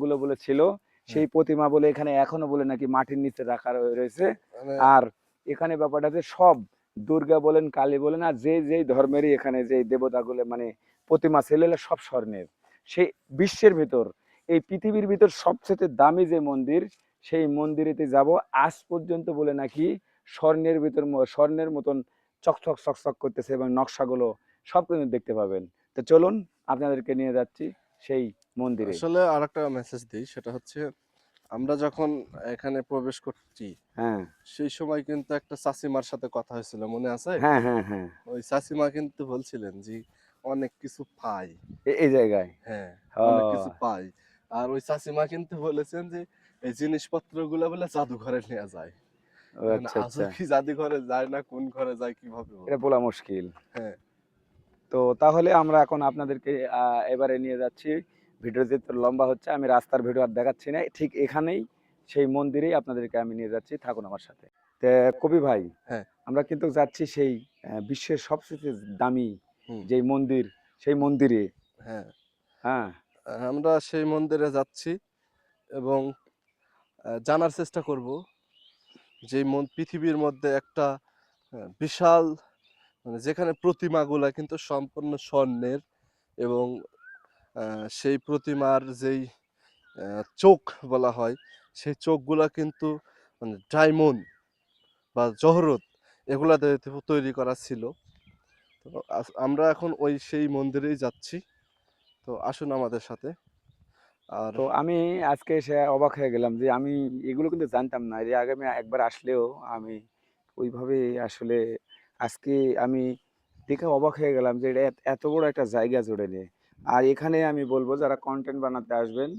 গুলো বলে ছিল, হ্যাঁ, সেই প্রতিমা বলে এখানে এখনো বলে নাকি মাটির নিচে রাখা রয়েছে। মানে আর এখানে ব্যাপারটা যে সব দুর্গা বলেন, কালী বলেন, আর যে যেই ধর্মেরই এখানে যে দেবতাগুলো মানে প্রতিমা ছিল, এগুলো সব স্বর্ণের। সেই বিশ্বের ভিতর, এই পৃথিবীর ভিতর সবচেয়ে দামি যে মন্দির, সেই মন্দিরেতে যাব। আজ পর্যন্ত বলে নাকি স্বর্ণের ভিতর স্বর্ণের মতন চকচক চকচক করতেছে, এবং নকশাগুলো সব কিন্তু দেখতে পাবেন। তো চলুন, আপনাদেরকে নিয়ে যাচ্ছি সেই মন্দিরে। আসলে আরেকটা মেসেজ দিই, সেটা হচ্ছে আমরা যখন এখানে প্রবেশ করছি, হ্যাঁ, সেই সময় কিন্তু একটা চাচিমার সাথে কথা হয়েছিল, মনে আছে? হ্যাঁ, হ্যাঁ, হ্যাঁ, ওই চাচিমা কিন্তু বলছিলেন যে অনেক কিছু পাই। এই জায়গায়। হ্যাঁ, ও, অনেক কিছু পাই। আর ওই চাচিমা কিন্তু বলেছেন যে এই জিনিসপত্রগুলো বলে জাদুঘরে নিয়ে যায়। ও এখন আচ্ছা, আজও আচ্ছা, কি জাদুঘরে যায় না কোন ঘরে যায় কিভাবে এটা বলবো? বলা মুশকিল। হ্যাঁ, তো তাহলে আমরা এখন আপনাদেরকে এবারে নিয়ে যাচ্ছি। ভিডিও যেহেতু লম্বা হচ্ছে, আমি রাস্তার ভিডিও আর দেখাচ্ছি না, ঠিক এখানেই সেই মন্দিরেই আপনাদেরকে আমি নিয়ে যাচ্ছি, থাকুন আমার সাথে। তে কবি ভাই, হ্যাঁ, আমরা কিন্তু যাচ্ছি সেই বিশ্বের সবচেয়ে দামি হুম, যেই মন্দির, সেই মন্দিরে। হ্যাঁ। হ্যাঁ, আমরা সেই মন্দিরে যাচ্ছি এবং জানার চেষ্টা করব যে পৃথিবীর মধ্যে একটা বিশাল, মানে যেখানে প্রতিমাগুলা কিন্তু সম্পূর্ণ স্বর্ণের, এবং সেই প্রতিমার যেই চোখ বলা হয়, সেই চোখগুলা কিন্তু মানে ডায়মন্ড বা জহরত এগুলা দিয়ে তৈরি করা ছিল। তো আমরা এখন ওই সেই মন্দিরেই যাচ্ছি। তো আসুন আমাদের সাথে। আর তো আমি আজকে এসে অবাক হয়ে গেলাম যে আমি এগুলো কিন্তু জানতাম না। এর আগে আমি একবার আসলেও আমি ওইভাবে আসলে আজকে আমি দেখে অবাক হয়ে গেলাম যে এটা এত বড় একটা জায়গা জুড়ে নিয়ে। আর এখানে আমি বলবো যারা কন্টেন্ট বানাতে আসবেন,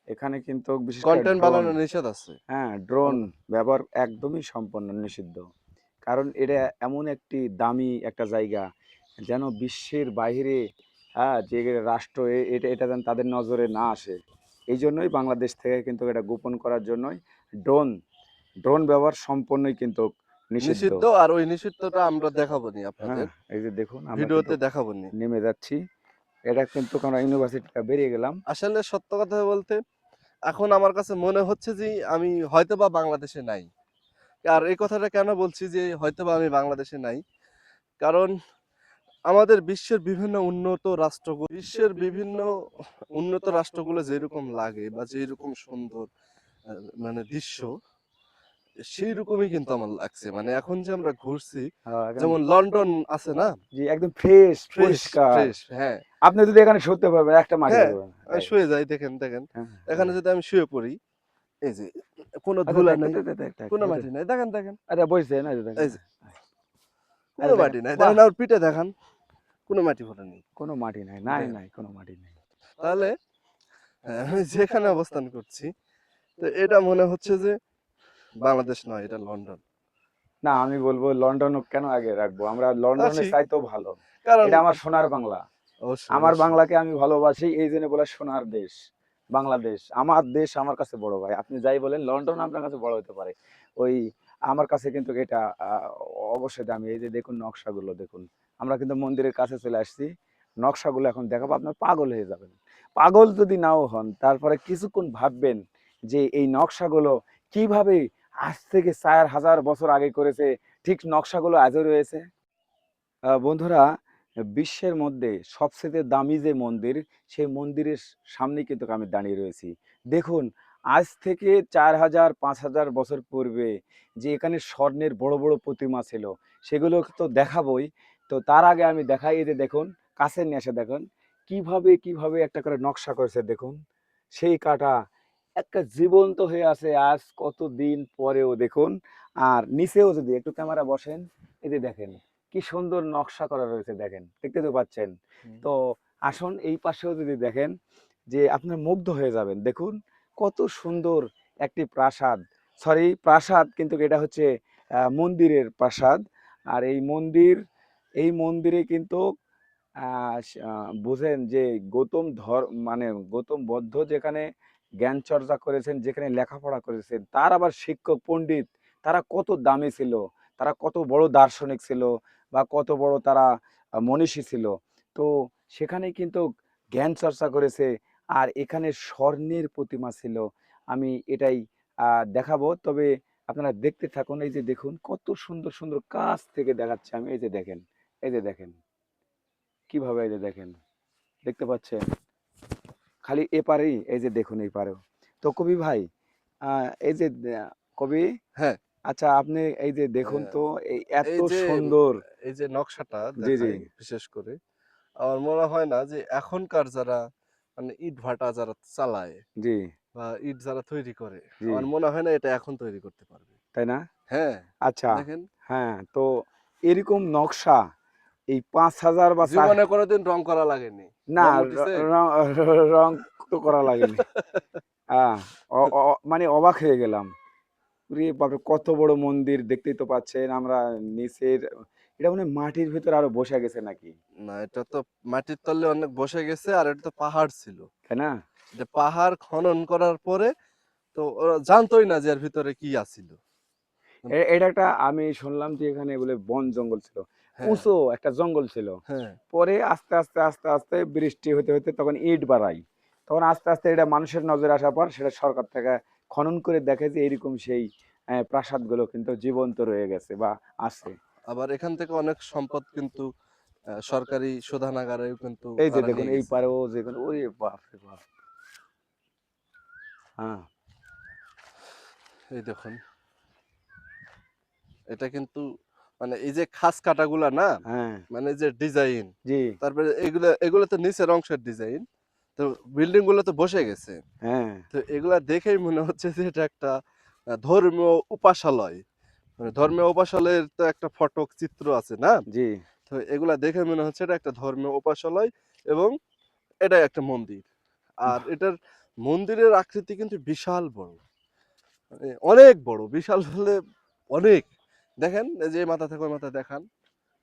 এখানে কিন্তু বিশেষ করে কন্টেন্ট ড্রোন, বানানো নিষেধ আছে। হ্যাঁ ড্রোন আমরা ব্যবহার একদমই সম্পূর্ণ নিষিদ্ধ। কারণ এটা এমন একটি দামি একটা জায়গা যেন বিশ্বের বাইরে, হ্যাঁ যে রাষ্ট্র এটা এটা যেন তাদের নজরে না আসে। এই জন্যই বাংলাদেশ থেকে কিন্তু এটা গোপন করার জন্যই ড্রোন ড্রোন ব্যবহার সম্পূর্ণই কিন্তু নিষিদ্ধ। নিষিদ্ধ, আর ওই নিষিদ্ধটা আমরা দেখাবো নি হ্যাঁ আপনাদের, এই যে দেখুন আমরা কিন্তু ভিডিওতে দেখাবো নি। নেমে যাচ্ছি। এটা কিন্তু আমরা ইউনিভার্সিটিটা বেরিয়ে গেলাম। আসলে সত্য কথা বলতে এখন আমার কাছে মনে হচ্ছে যে আমি হয়তোবা বাংলাদেশে নাই। আর এই কথাটা কেন বলছি যে হয়তোবা আমি বাংলাদেশে নাই? কারণ আমাদের বিশ্বের বিভিন্ন উন্নত রাষ্ট্রগুলো যেরকম লাগে বা যেরকম সুন্দর আ মানে দৃশ্য, সেই রকমই কিন্তু আমার লাগছে। মানে এখন যে আমরা ঘুরছি, একদম যেমন লন্ডন আছে না? জি একদম ফ্রেশ ফ্রেশ, পরিষ্কার। ফ্রেশ, হ্যাঁ। আপনি যদি এখানে শুতে পারবেন একটা মাটি হ্যাঁ, পাবেন না। আমি শুয়ে যাই, দেখেন, দেখেন। হ্যাঁ, এখানে হ্যাঁ। যদি আমি শুয়ে পড়ি, এই যে কোনো আচ্ছা ধুলা দেখ নাই, দেখ দেখ দেখ দেখ কোনো এই যে মাটি নাই। দেখেন, দেখেন। আচ্ছা বসছেন এই যে দেখেন। এই যে এই কোনো যে দেখেন মাটি নাই। বাহ! দেখেন আমার পিঠে দেখান, কোনো মাটি ফোটা নেই। কোনো মাটি নাই, নাই দেখেন। নাই কোনো মাটি নাই। তাহলে আমি যেখানে অবস্থান করছি, তো এটা মনে হচ্ছে যে বাংলাদেশ নয়, এটা লন্ডন। না আমি বলবো লন্ডন কেন আগে রাখবো? আমরা তা লন্ডনের ঠিক। চাইতেও ভালো। কারণ এটা আমার সোনার বাংলা। অবশ্যই, আমার অবশ্যই। বাংলাকে আমি ভালোবাসি এইজন্য বলে সোনার দেশ। বাংলাদেশ। আমার দেশ আমার কাছে বড় ভাই। আপনি যাই বলেন লন্ডন আপনার কাছে বড় হতে পারে। ওই আমার কাছে কিন্তু এটা অবশ্যই দামি। এই যে দেখুন নকশাগুলো দেখুন। আমরা কিন্তু মন্দিরের কাছে চলে আসছি। নকশাগুলো এখন দেখাবো আপনার পাগল হয়ে যাবেন। পাগল যদি নাও হন তারপরে কিছুক্ষণ ভাববেন যে এই নকশাগুলো কিভাবে আজ থেকে ৪,০০০ বছর আগে করেছে, ঠিক নকশাগুলো আজও রয়েছে। বন্ধুরা বিশ্বের মধ্যে সবচেয়ে দামি যে মন্দির, সেই মন্দিরের সামনেই কিন্তু আমি দাঁড়িয়ে রয়েছি। দেখুন আজ থেকে ৪,০০০ ৫,০০০ বছর পূর্বে যে এখানে স্বর্ণের বড় বড় প্রতিমা ছিল, সেগুলো তো দেখাবোই। তো তার আগে আমি দেখাই, এই যে দেখুন কাছে নিয়ে এসে দেখুন কিভাবে কিভাবে একটা করে নকশা করেছে দেখুন। সেই কাটা একটা জীবন্ত হয়ে আছে আজ কতদিন পরেও দেখুন। আর নিচেও যদি একটু ক্যামেরা বসেন, এই যে দেখেন কি সুন্দর নকশা করা রয়েছে দেখেন, দেখতে তো পাচ্ছেন। হুম। তো আসুন এই পাশেও যদি দেখেন যে আপনার মুগ্ধ হয়ে যাবেন। দেখুন কত সুন্দর একটি প্রাসাদ, সরি প্রাসাদ কিন্তু এটা হচ্ছে মন্দিরের প্রাসাদ। আর এই মন্দিরে কিন্তু বুঝেন যে মানে গৌতম বুদ্ধ যেখানে জ্ঞান চর্চা করেছেন, যেখানে লেখাপড়া করেছেন, তার আবার শিক্ষক পণ্ডিত তারা কত দামি ছিল, তারা কত বড় দার্শনিক ছিল বা কত বড় তারা মনীষী ছিল। তো সেখানে কিন্তু জ্ঞান চর্চা করেছে। আর এখানে স্বর্ণের প্রতিমা ছিল। আমি এটাই দেখাবো, তবে আপনারা দেখতে থাকুন। এই যে দেখুন কত সুন্দর সুন্দর কাছ থেকে দেখাচ্ছে আমি, এই যে দেখেন, এই যে দেখেন কিভাবে, এই যে দেখেন দেখতে পাচ্ছেন খালি এপারেই, এই যে দেখুন এই পারেও। তো কবি ভাই এই যে কবি, হ্যাঁ, আচ্ছা আপনি এই যে দেখুন হ্যাঁ, তো এই এত এই যে সুন্দর। এই যে নকশাটা জি জি দেখাই বিশেষ করে, আমার মনে হয় না যে এখনকার যারা মানে ইটভাটা যারা চালায় জি বা ইট যারা তৈরি করে, জি আমার মনে হয় না এটা এখন তৈরি করতে পারবে। তাই না? হ্যাঁ, আচ্ছা, দেখেন, হ্যাঁ তো এরকম নকশা এই ৫,০০০ বা জীবনে কোনোদিন রং করা লাগেনি। না রং উঠিছে? রং তো করা লাগেনি। আহ, মানে অবাক হয়ে গেলাম। ওরে বাপরে কত বড় মন্দির, দেখতেই তো পাচ্ছেন আমরা নিচের, এটা মনে হয় মাটির ভিতর আরো বসে গেছে নাকি, না, এটা তো মাটির তলে অনেক বসে গেছে, আর এটা তো পাহাড় ছিল। তাই না? এটা পাহাড় খনন করার পরে তো ওরা জানতোই না যে এর ভিতরে কি আছিল। এটা একটা আমি শুনলাম যে এখানে বলে বন জঙ্গল ছিল, হ্যাঁ, উঁচু একটা জঙ্গল ছিল। হ্যাঁ, পরে আস্তে আস্তে আস্তে আস্তে বৃষ্টি হতে হতে তখন ইট বাড়াই, তখন আস্তে আস্তে এটা মানুষের নজরে আসার পর সেটা সরকার থেকে খনন করে দেখে যে এইরকম সেই প্রাসাদগুলো কিন্তু জীবন্ত রয়ে গেছে বা আছে। আবার এখান থেকে অনেক সম্পদ কিন্তু সরকারি শোধনাগারেও কিন্তু এই যে তারা দেখুন নিয়ে এই গেছে। পারেও দেখুন, ওরে বাপ রে বাপ। হ্যাঁ, এই দেখুন, এটা কিন্তু মানে এই যে খাস কাটাগুলা না, হ্যাঁ, মানে যে ডিজাইন, জি, তারপরে এগুলো তো নিচের অংশের ডিজাইন, তো বিল্ডিং গুলো তো বসে গেছে। হ্যাঁ, তো এগুলা দেখেই মনে হচ্ছে যে এটা একটা ধর্মীয় উপাসালয়, মানে ধর্মীয় উপাসালয়ের তো একটা ফটক চিত্র আছে না। জি, তো এগুলা দেখে মনে হচ্ছে এটা একটা ধর্মীয় উপাসালয় এবং এটা একটা মন্দির। আর এটার মন্দিরের আকৃতি কিন্তু বিশাল বড়, মানে অনেক বড়, বিশাল হলে অনেক। দেখেন এই যে এই মাথা থেকে ওই মাথা দেখান।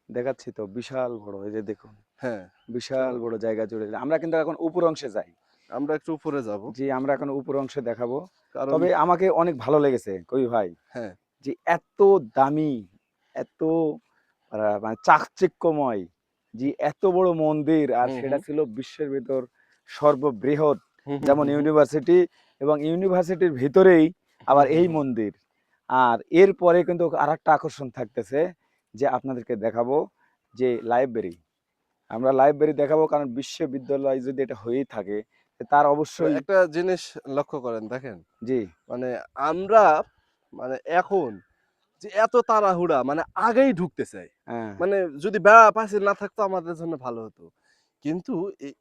দেখাচ্ছি তো, বিশাল বড়, এই যে দেখুন, হ্যাঁ, তো বিশাল বড় জায়গা জুড়ে। আমরা কিন্তু এখন উপর অংশে যাই। আমরা একটু উপরে যাব, জি, আমরা এখন উপর অংশে দেখাবো। কারণ তবে আমাকে অনেক ভালো লেগেছে কবি ভাই, হ্যাঁ, যে এত দামি, এত মানে চাকচিক্যময়, যে এত বড় মন্দির, আর হুম সেটা হুম ছিল বিশ্বের ভিতর সর্ববৃহৎ, হুম হুম যেমন হুম হুম, ইউনিভার্সিটি, এবং ইউনিভার্সিটির ভিতরেই হুম আবার হুম এই হুম। মন্দির। আর এরপরে কিন্তু আরেকটা আকর্ষণ থাকতেছে, যে আপনাদেরকে দেখাবো যে লাইব্রেরি। আমরা লাইব্রেরি দেখাবো, কারণ বিশ্ববিদ্যালয় যদি এটা হয়েই থাকে, তার তবে অবশ্যই। একটা জিনিস লক্ষ্য করেন, দেখেন, জি, মানে আমরা মানে এখন যে এত তাড়াহুড়া, মানে আগেই ঢুকতে চাই, হ্যাঁ, মানে যদি বেড়া পাঁচিল না থাকতো আমাদের জন্য ভালো হতো। কিন্তু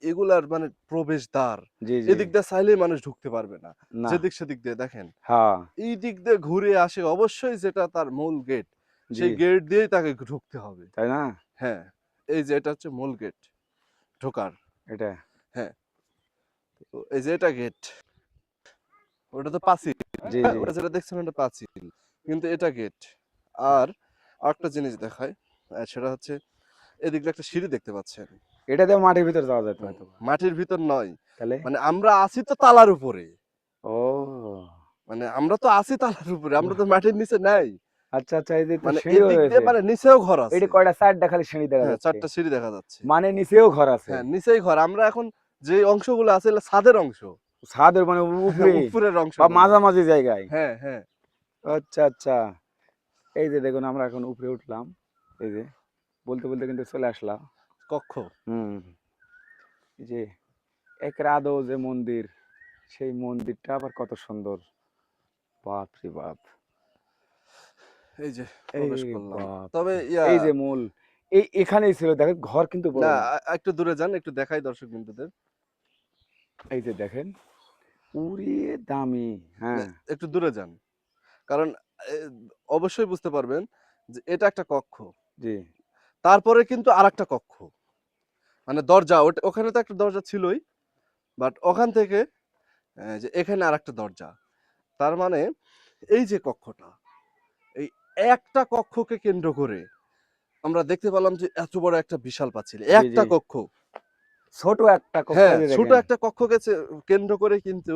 এগুলার মানে প্রবেশদ্বার, জি, জি, এদিক দিয়ে চাইলেই মানুষ ঢুকতে পারবে না। না, যেদিক সেদিক দিয়ে দেখেন, হ্যাঁ, এই দিক দিয়ে ঘুরে আসে অবশ্যই, যেটা তার মূল গেট, জি, সেই গেট দিয়েই তাকে ঢুকতে হবে। তাই না, হ্যাঁ, এই যে এটা হচ্ছে মূল গেট ঢোকার। এটা, হ্যাঁ, তো এই যে এটা গেট, ওটা তো পাঁচিল, জি, হ্যাঁ, জি, ওটা যেটা দেখছেন ওটা পাঁচিল, কিন্তু এটা গেট। আর আরেকটা জিনিস দেখায়, সেটা হচ্ছে এদিক দিয়ে একটা সিঁড়ি দেখতে পাচ্ছেন। এটা দিয়ে মাটির ভিতর যাওয়া যেত হুম, হয়তো। মাটির ভিতর নয়, তাহলে, মানে আমরা আছি তো তালার উপরে, ও, মানে আমরা তো আছি তালার উপরে, আমরা তো মাটির নিচে নাই। আচ্ছা, আচ্ছা, এই যে তো মানে সিঁড়িও এদিক দিয়ে রয়েছে। মানে নিচেও ঘর এইটা আছে। কয়টা, চারটা খালি সিঁড়ি দেখা হ্যাঁ, যাচ্ছে, চারটা সিঁড়ি দেখা যাচ্ছে। মানে নিচেও ঘর আছে। হ্যাঁ, নিচেই ঘর। আমরা এখন যে অংশগুলো আছে এগুলো ছাদের অংশ। ছাদের মানে হ্যাঁ, উপরে উপরের বা অংশগুলো। মাঝামাঝি জায়গায়। হ্যাঁ হ্যাঁ, আচ্ছা, আচ্ছা, এই যে দেখুন আমরা এখন উপরে উঠলাম, এই যে বলতে বলতে কিন্তু চলে আসলাম। কক্ষ। হুম, এই যে একের আদৌ যে মন্দির, সেই মন্দিরটা আবার কত সুন্দর, বাপ রে বাপ, এই যে এই প্রবেশ করলাম। বাপ তবে রে। এই যে মূল, এই এখানেই ছিল, দেখেন ঘর কিন্তু বড় না, না। একটু দূরে যান, একটু দেখাই দর্শক বিন্দুদের। এই যে দেখেন, উড়ে দামি, না, হ্যাঁ, একটু দূরে যান, কারণ এ, অবশ্যই বুঝতে পারবেন যে এটা একটা কক্ষ, জি, তারপরে কিন্তু আরেকটা কক্ষ, মানে দরজা, ওখানে তো একটা দরজা ছিলই, বাট ওখান থেকে যে এখানে আরেকটা দরজা। তার মানে এই যে কক্ষটা, এই একটা কক্ষকে কেন্দ্র করে আমরা দেখতে পেলাম যে এত বড় একটা বিশাল পাঁচিল, জি, জি, একটা কক্ষ। ছোট একটা কক্ষ, হ্যাঁ, এই যে ছোট দেখেন, একটা কক্ষকে কেন্দ্র করে কিন্তু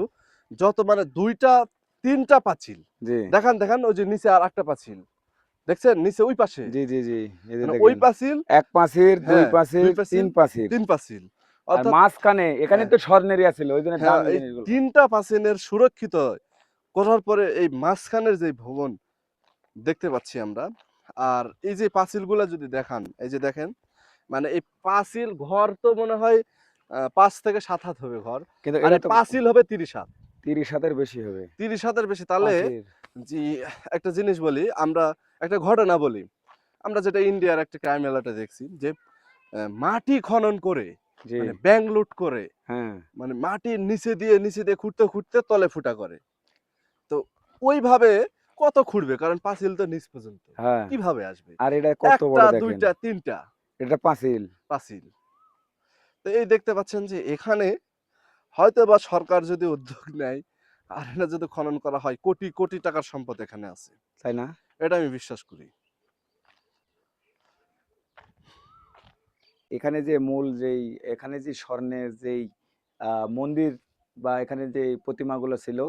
যত মানে দুইটা তিনটা পাঁচিল। জি, দেখান দেখান, ওই যে নিচে আর একটা পাঁচিল দেখছেন, নিচে ওই পাশে, জি, জি, জি, এই যে মানে ওই দেখেন, পাঁচিল। এক পাঁচির, দুই হ্যাঁ, পাঁচির, দুই তিন পাঁচিল, পাঁচির, তিন পাঁচিল, আর অর্থাৎ মাঝখানে এখানে হ্যাঁ তো স্বর্ণেরিয়া ছিল, ওই জন্য হ্যাঁ, দামি এই জিনিসগুলো। তিনটা পাঁচিলের সুরক্ষিত করার পরে এই মাঝখানের যে ভবন দেখতে পাচ্ছি আমরা। আর এই যে পাঁচিলগুলা যদি দেখান, এই যে দেখেন, মানে এই পাঁচিল ঘর তো মনে হয় 5 থেকে 7 হাত হবে ঘর, কিন্তু আর এটা এই তো পাঁচিল হবে 30 হাত। 30 হাতের বেশি হবে 30 হাতের বেশি, তাহলে পাঁচির। জি, একটা জিনিস বলি, আমরা একটা ঘটনা বলি, আমরা যেটা ইন্ডিয়ার একটা ক্রাইম এলাকাতে দেখছি যে মাটি খনন করে, জি, মানে ব্যাংক লুট করে, হ্যাঁ, মানে মাটির নিচে দিয়ে খুঁড়তে খুঁড়তে তলে ফুটা করে। তো ওইভাবে কত খুঁড়বে, কারণ পাঁচিল তো নিচ পর্যন্ত, হ্যাঁ, কিভাবে আসবে? আর এটা কত একটা বড় দেখেন, দুইটা তিনটা এটা পাঁচিল। পাঁচিল। তো এই দেখতে পাচ্ছেন যে এখানে হয়তো বা সরকার যদি উদ্যোগ নেয়, আর এটা যদি খনন করা হয়, কোটি কোটি টাকার সম্পদ এখানে আছে, তাই না? এটা আমি বিশ্বাস করি। এখানে যে মূল যেই, এখানে যে স্বর্ণের যেই মন্দির বা এখানে যে প্রতিমাগুলো ছিল,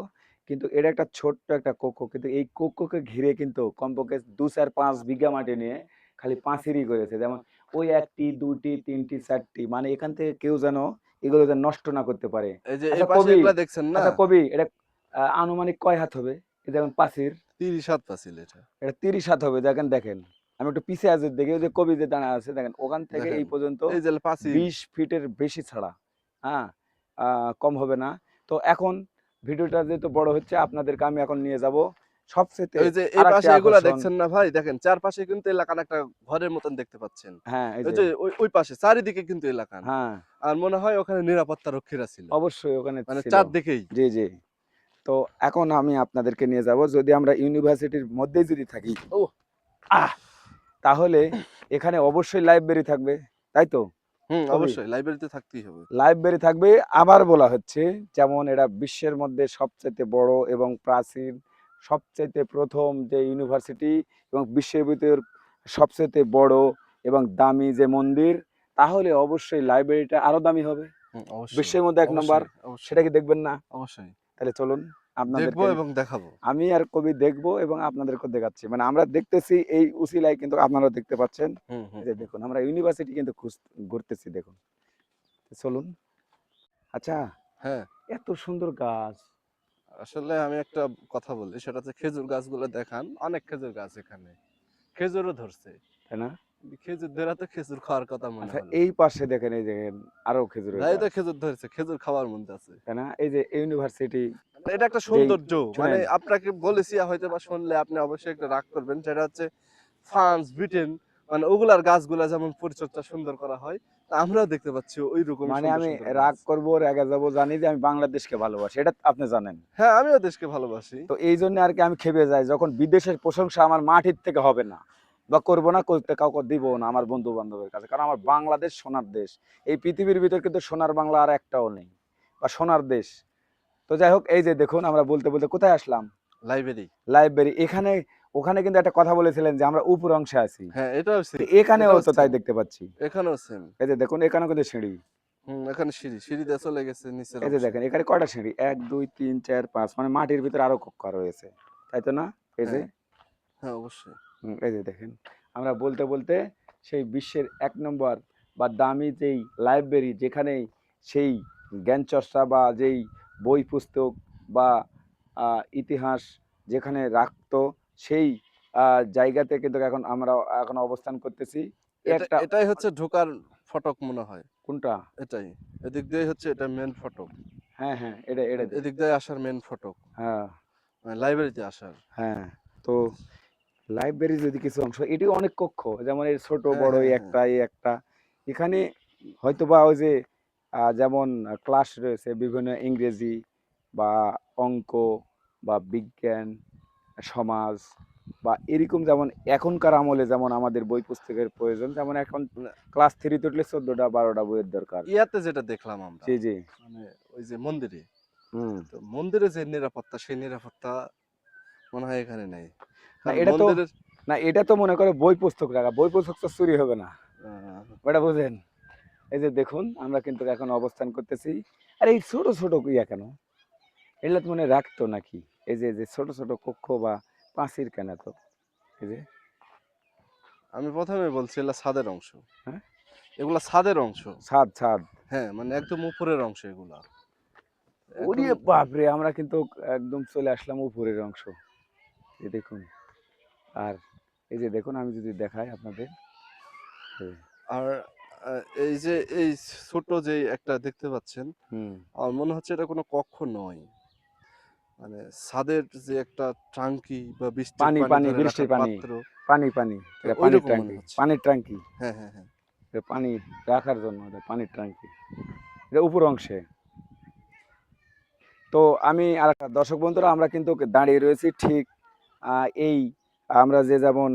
কিন্তু এটা একটা ছোট্ট একটা কক্ষ, কিন্তু এই কক্ষকে ঘিরে কিন্তু কমপক্ষে 2, 4, 5 বিঘা মাটি নিয়ে খালি পাঁচিরই করেছে, যেমন ওই একটি, দুটি, তিনটি, চারটি, মানে এখান থেকে কেউ যেন এগুলো যেন নষ্ট না করতে পারে। এই যে এই আচ্ছা পাশে কবি, এগুলা দেখছেন না, আচ্ছা কবি, এটা আনুমানিক কয় হাত হবে, এই যেমন পাঁচির? 30 হাত পাঁচিল এটা। এটা 30 হাত হবে, দেখেন দেখেন। আমি একটু পিছে আছি দেখি, ওই যে কবি যে দাঁড়া আছে দেখেন, ওখান থেকে দেখেন এই পর্যন্ত এই যে পাঁচিল। 20 ফিটের বেশি ছাড়া, হ্যাঁ, কম হবে না। তো এখন ভিডিওটা যেহেতু বড় হচ্ছে, আপনাদেরকে আমি এখন নিয়ে যাব সবচেয়ে ওই যে এই আরেকটি পাশে এগুলা আকর্ষণ। দেখছেন না ভাই, দেখেন চারপাশে কিন্তু এলাকান একটা ঘরের মতন দেখতে পাচ্ছেন। হ্যাঁ, এই ওই যে, যে ওই পাশে চারিদিকে কিন্তু এলাকান। হ্যাঁ, আর মনে হয় ওখানে নিরাপত্তা রক্ষীরা ছিল, অবশ্যই ওখানে মানে ছিল। চারদিকেই। জি, জি। তো এখন আমি আপনাদেরকে নিয়ে যাব, যদি আমরা ইউনিভার্সিটির মধ্যেই যদি থাকি, ও আহ! তাহলে এখানে অবশ্যই লাইব্রেরি থাকবে, তাই তো? কবি? অবশ্যই লাইব্রেরিতে থাকতেই হবে। লাইব্রেরি থাকবে। আবার বলা হচ্ছে, যেমন এটা বিশ্বের মধ্যে সবচাইতে বড় এবং প্রাচীন, সবচাইতে প্রথম যে ইউনিভার্সিটি এবং বিশ্বের ভিতর সবচাইতে বড় এবং দামি যে মন্দির, তাহলে অবশ্যই লাইব্রেরিটা আরো দামি হবে। অবশ্যই, বিশ্বের মধ্যে ১ নাম্বার। অবশ্যই, অবশ্যই। সেটা কি দেখবেন না? অবশ্যই। তাহলে চলুন দেখবো আপনাদেরকে এবং দেখাবো। আমি আর কবি দেখবো এবং আপনাদেরকেও দেখাচ্ছি। মানে আমরা দেখতেছি এই উছিলায়, কিন্তু আপনারাও দেখতে পাচ্ছেন। হুম, হুম, এই যে হুম। দেখুন, আমরা ইউনিভার্সিটি কিন্তু ঘুরতেছি দেখুন। চলুন। আচ্ছা, হ্যাঁ, এত সুন্দর গাছ। আসলে আমি একটা কথা বলি, সেটা হচ্ছে খেজুর গাছগুলো দেখান, অনেক খেজুর গাছ এখানে। খেজুরও ধরছে। তাই না? খেজুর ধরা তো খেজুর খাওয়ার কথা মনে আচ্ছা, হলো। এই পাশে দেখেন, এই দেখেন আরো খেজুরের ভাই তো গাছ। খেজুর ধরেছে, খেজুর খাওয়ার মধ্যে আছে। তাই না? এই যে ইউনিভার্সিটি এটা একটা যেই, সৌন্দর্য। মানে শুনেন, আপনাকে বলেছি হয়তো বা শুনলে আপনি অবশ্যই একটা রাগ করবেন। সেটা হচ্ছে ফ্রান্স, ব্রিটেন, মানে ওগুলার গাছগুলা যেমন পরিচর্যা সুন্দর করা হয়, তা আমরাও দেখতে পাচ্ছি ঐরকমই মানে সুন্দর, আমি সুন্দর রাগ গাছ। করবো, রেগে যাবো, জানি যে আমি বাংলাদেশকে ভালোবাসি। এটা আপনি জানেন। হ্যাঁ, আমিও দেশকে ভালোবাসি। তো এইজন্য আরকি আমি খেপে যাই যখন বিদেশের প্রশংসা আমার মাটির থেকে হবে না। বা করবো না, করতে কাউকে দিবও না আমার বন্ধু-বান্ধবের কাছে। কারণ আমার বাংলাদেশ সোনার দেশ। এই পৃথিবীর ভিতর কিন্তু সোনার বাংলা আর একটাও নেই। বা সোনার দেশ। তো যাই হোক, এই যে দেখুন, আমরা বলতে, বলতে কোথায় আসলাম? লাইব্রেরি। লাইব্রেরি। এখানে, ওখানে কিন্তু একটা কথা বলেছিলেন যে আমরা উপর অংশে আছি। হ্যাঁ, এটাও তো সেম, এখানেও এটাও তো তাই সেম, দেখতে পাচ্ছি। এখানেও সেম। এই যে দেখুন, এখানেও কিন্তু সিঁড়ি। এখানে সিঁড়ি, সিঁড়ি দিয়ে চলে গেছে নিচের এই যে অংশে। দেখেন, এখানে কয়টা সিঁড়ি? ১, ২, ৩, ৪, ৫, মানে মাটির ভিতরে আরো কক্ষ রয়েছে। তাই তো না? এই যে, হ্যাঁ, হ্যাঁ, অবশ্যই। এই যে দেখেন। আমরা বলতে, বলতে সেই বিশ্বের ১ নম্বর বা দামি যেই লাইব্রেরি, যেখানে সেই জ্ঞান চর্চা বা যেই বই পুস্তক বা ইতিহাস যেখানে রাখতো, সেই জায়গাতে কিন্তু এখন আমরা এখন অবস্থান করতেছি। একটা, এটাই হচ্ছে ঢোকার ফটক মনে হয়। কোনটা? এটাই। এদিক দিয়েই হচ্ছে এটা মেইন ফটক। হ্যাঁ, হ্যাঁ, এটা এদিক দিয়ে আসার মেইন ফটক। হ্যাঁ, মানে লাইব্রেরিতে আসার। হ্যাঁ। তো লাইব্রেরির যদি কিছু অংশ, এটিও অনেক কক্ষ, যেমন এই ছোট হ্যাঁ, বড় হ্যাঁ, এই হ্যাঁ। একটা এই একটা। এখানে হয়তোবা ওই যে যেমন ক্লাস রয়েছে বিভিন্ন ইংরেজি বা অঙ্ক বা বিজ্ঞান, সমাজ বা এরকম, যেমন এখনকার আমলে যেমন আমাদের বই পুস্তকের প্রয়োজন, যেমন এখন মানে ক্লাস 3 উঠলে 14টা 12টা বইয়ের দরকার। ইয়াতে যেটা দেখলাম আমরা, জি, জি। মানে ওই যে মন্দিরে, হুম। তো মন্দিরে যে নিরাপত্তা, সেই নিরাপত্তা মনে হয় এখানে নেই। না কারণ এটা তো, মন্দিরের না এটা তো মনে করে বই পুস্তক রাখা, বই পুস্তক তো চুরি হবে না। আহ, ওটা বুঝেন? এই যে দেখুন, আমরা কিন্তু এখন অবস্থান করতেছি। আর এই ছোট ছোট ইয়া কেন? এগুলা তো মনে হয় রাখতো নাকি? এই যে যে ছোট ছোট কক্ষ বা পাঁচির কেন তো? এই যে, আমি প্রথমে বলছি এগুলা ছাদের অংশ। হ্যাঁ, এগুলা ছাদের অংশ। ছাদ ছাদ। হ্যাঁ, মানে একদম উপরের অংশ এগুলা। ওরে এখন বাপরে, আমরা কিন্তু একদম চলে আসলাম উপরের অংশ। এই দেখুন। আর এই যে দেখুন, আমি যদি দেখাই আপনাদের, এই, আর এই যে এই ছোট যে একটা দেখতে পাচ্ছেন, হুম, আমার মনে হচ্ছে এটা কোনো কক্ষ নয়। মানে ছাদের যে একটা টাঙ্কি বা বৃষ্টির পানি পানি পানি, ধরে রাখার বৃষ্টির পানি, পাত্র, পানি পানি, তো এটা পানির ঐরকম মনে ট্যাঙ্কি, হচ্ছে। পানির ট্যাঙ্কি। হ্যাঁ, হ্যাঁ, হ্যাঁ। এটা পানি রাখার জন্য, এটা পানির ট্যাঙ্কি। এটা উপর অংশে। তো আমি আর একটা দর্শক বন্ধুরা, আমরা কিন্তু দাঁড়িয়ে রয়েছি ঠিক এই, আমরা যে যেমন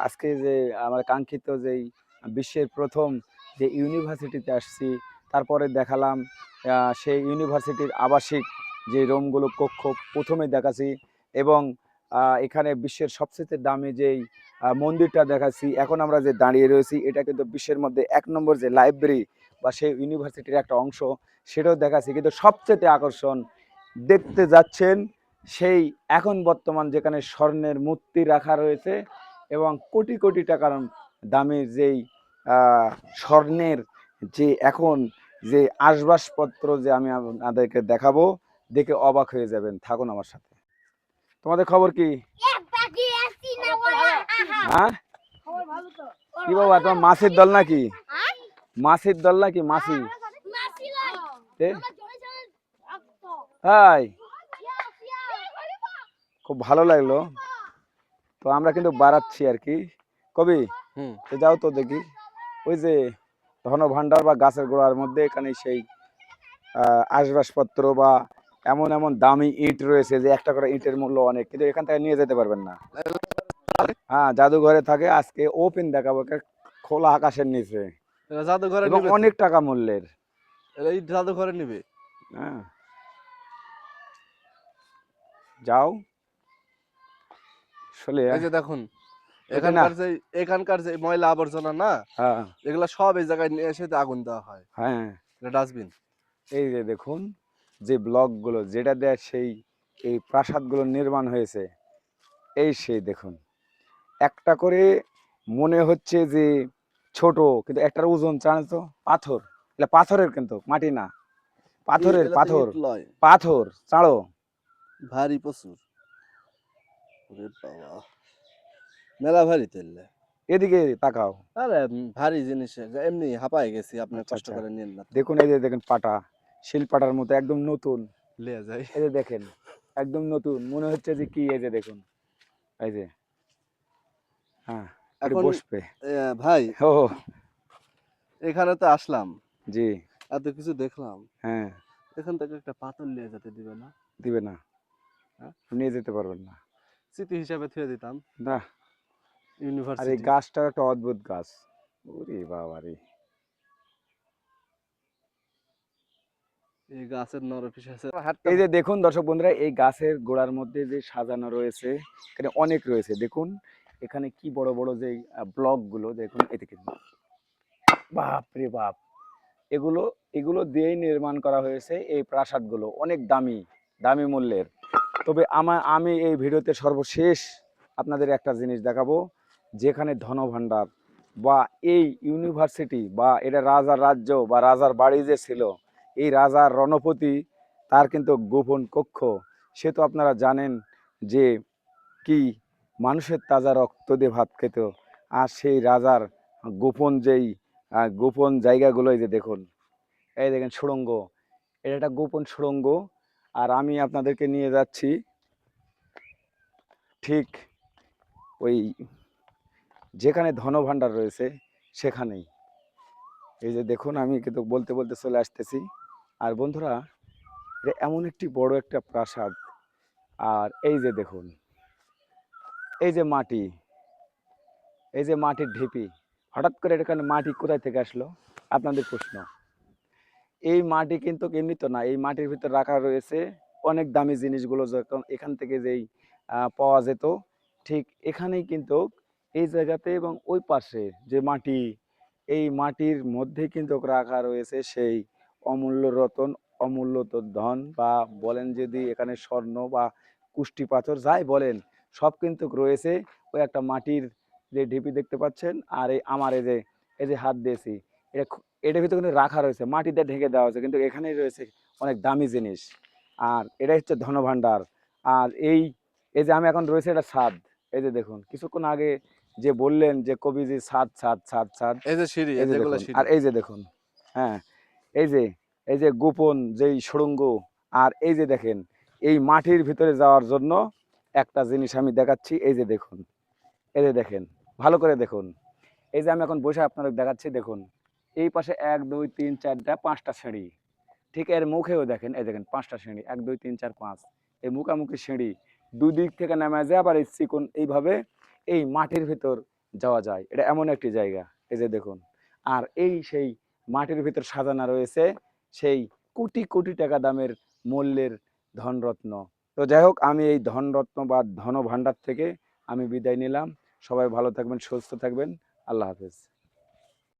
আজকে যে আমার কাঙ্ক্ষিত যেই বিশ্বের প্রথম যে ইউনিভার্সিটিতে আসছি, তারপরে দেখালাম সেই ইউনিভার্সিটির আবাসিক যে রুমগুলো, কক্ষ প্রথমে দেখাচ্ছি, এবং এখানে বিশ্বের সবচেয়ে দামি যেই মন্দিরটা দেখাচ্ছি। এখন আমরা যে দাঁড়িয়ে রয়েছি, এটা কিন্তু বিশ্বের মধ্যে ১ নম্বর যে লাইব্রেরি বা সেই ইউনিভার্সিটির একটা অংশ, সেটাও দেখাচ্ছি। কিন্তু সবচেয়ে আকর্ষণ দেখতে যাচ্ছেন সেই এখন বর্তমান যেখানে স্বর্ণের মূর্তি রাখা রয়েছে এবং কোটি কোটি টাকার দামের যেই স্বর্ণের যে এখন যে আসবাবপত্র, যে আমি আপনাদেরকে দেখাবো, দেখে অবাক হয়ে যাবেন। থাকুন আমার সাথে। তোমাদের খবর কি? হ্যাঁ, কি বাবা, তোমার মাসির দল নাকি? মাসির দল নাকি? মাসি? হাই, খুব ভালো লাগলো। তো আমরা কিন্তু বাড়াচ্ছি আর কি। কবি, হুম। তো যাও তো দেখি, ওই যে ধন ভান্ডার বা গাছের গোড়ার মধ্যে এখানে সেই আসবাবপত্র বা এমন এমন দামি ইট রয়েছে যে একটা করে ইটের মূল্য অনেক, কিন্তু এখান থেকে নিয়ে যেতে পারবেন না। হ্যাঁ, জাদুঘরে থাকে। আজকে ওপেন দেখাবো, খোলা আকাশের নিচে, এরা জাদুঘরে এবং নিবে তো, অনেক টাকা মূল্যের। এরা এই জাদুঘরে নিবে। হ্যাঁ, যাও আসলে এই যে দেখুন, ওকে না। এখানকার যে ময়লা আবর্জনা না, হ্যাঁ এগুলা সব এই জায়গায় নিয়ে এসে আগুন দেওয়া হয়। হ্যাঁ, এটা ডাস্টবিন। এই যে দেখুন, যে ব্লকগুলো যেটা দেয় সেই এই প্রাসাদগুলো নির্মাণ হয়েছে, এই সেই দেখুন, একটা করে মনে হচ্ছে যে ছোট, কিন্তু একটার ওজন জানেন তো, পাথর। এটা পাথরের, কিন্তু মাটি না, পাথরের, এগুলা তো পাথর, ইট লয়, পাথর চাড়ো। ভারী প্রচুর। ওরে বাবা, মেলা ভারী তেলে। এদিকে তাকাও। আরে ভারী জিনিস, এমনি হাঁপায় গেছি, আপনি আচ্ছা কষ্ট আচ্ছা, করে নিন না তো। দেখুন এই যে দেখেন পাটা, শিল পাটার মতো একদম নতুন। লিয়ে যাই। এই যে দেখেন, একদম নতুন মনে হচ্ছে যে কি, এই যে দেখুন, এই যে, হ্যাঁ, একটু এখন বসবে। ভাই, ও, এখানে তো আসলাম, জি, এত কিছু দেখলাম, হ্যাঁ, এখান থেকে একটা পাথর নিয়ে যেতে দিবে না? দিবে না, হ্যাঁ? নিয়ে যেতে পারবেন না। স্মৃতি হিসাবে থুয়ে দিতাম না, আর এই ইউনিভার্সিটি। গাছটা একটা অদ্ভুত গাছ। ওরে বাবা রে। এই গাছের নরপিস আছে, হাঁটতে এই যে দেখুন দর্শক বন্ধুরা, এই গাছের গোড়ার মধ্যে যে সাজানো রয়েছে, এখানে অনেক রয়েছে। দেখুন এখানে কি বড় বড় যে ব্লক গুলো দেখুন, এদিকে বাপ রে বাপ, এগুলো এগুলো দিয়েই নির্মাণ করা হয়েছে এই প্রাসাদগুলো, অনেক দামি, দামি মূল্যের। তবে আমি এই ভিডিওতে সর্বশেষ আপনাদের একটা জিনিস দেখাবো, যেখানে ধনভাণ্ডার বা এই ইউনিভার্সিটি বা এটা রাজার রাজ্য বা রাজার বাড়ি যে ছিল, এই রাজার রণপতি তার কিন্তু গোপন কক্ষ। সে তো আপনারা জানেন যে কি, মানুষের তাজা রক্ত দিয়ে ভাত খেত। আর সেই রাজার গোপন যেই গোপন জায়গাগুলো, এই যে দেখুন, এই দেখেন সুড়ঙ্গ, এটা একটা গোপন সুড়ঙ্গ। আর আমি আপনাদেরকে নিয়ে যাচ্ছি ঠিক ওই যেখানে ধনভাণ্ডার রয়েছে সেখানেই। এই যে দেখুন, আমি কিন্তু বলতে বলতে চলে আসতেছি। আর বন্ধুরা, এটা এমন একটি বড় একটা প্রাসাদ। আর এই যে দেখুন, এই যে মাটি, এই যে মাটির ঢিপি, হঠাৎ করে এখানে মাটি কোথায় থেকে আসলো? আপনাদের প্রশ্ন। এই মাটি কিন্তু এমনি তো না, এই মাটির ভিতর রাখা রয়েছে অনেক দামি জিনিসগুলো, যখন এখান থেকে যেই পাওয়া যেত, ঠিক এখানেই কিন্তু এই জায়গাতে এবং ওই পাশে যে মাটি, এই মাটির মধ্যে কিন্তু রাখা রয়েছে সেই অমূল্য রতন, অমূল্য তো ধন, বা বলেন যদি এখানে স্বর্ণ বা কুষ্টি পাথর যাই বলেন, সব কিন্তু রয়েছে ওই একটা মাটির যে ঢিপি দেখতে পাচ্ছেন। আর এই আমার এই যে হাত দিয়েছি, এটা এটার ভিতরে কিন্তু রাখা রয়েছে, মাটিতে ঢেকে দেওয়া হয়েছে, কিন্তু এখানেই রয়েছে অনেক দামি জিনিস। আর এটাই হচ্ছে ধনভাণ্ডার। আর এই এই যে আমি এখন রয়েছে, এটা ছাদ। এই যে দেখুন, কিছুক্ষণ আগে যে বললেন যে কবিজি ছাদ ছাদ ছাদ ছাদ, এই যে সিঁড়ি, এই এই যে যেগুলো দেখুন, আর সিঁড়ি। এই যে দেখুন, হ্যাঁ, এই যে এই যে গোপন যেই সুড়ঙ্গ। আর এই যে দেখেন, এই মাটির ভিতরে যাওয়ার জন্য একটা জিনিস আমি দেখাচ্ছি, এই যে দেখুন, এই যে দেখেন, ভালো করে দেখুন। এই যে আমি এখন বসে আপনাদের দেখাচ্ছি, দেখুন এই পাশে 1 2 3 4টা 5টা সিঁড়ি, ঠিক এর মুখেও দেখেন, এই দেখেন 5টা সিঁড়ি, 1 2 3 4 5, এই মুখামুখি সিঁড়ি, দুদিক থেকে নামা যায়, আবার এই চিকন এইভাবে এই মাটির ভিতর যাওয়া যায়। এটা এমন একটি জায়গা, এই যে দেখুন। আর এই সেই মাটির ভিতর সাজানো রয়েছে সেই কোটি কোটি টাকা দামের মূল্যের ধনরত্ন। তো যাই হোক, আমি এই ধনরত্ন বা ধন ভাণ্ডার থেকে আমি বিদায় নিলাম। সবাই ভালো থাকবেন, সুস্থ থাকবেন। আল্লাহ হাফেজ।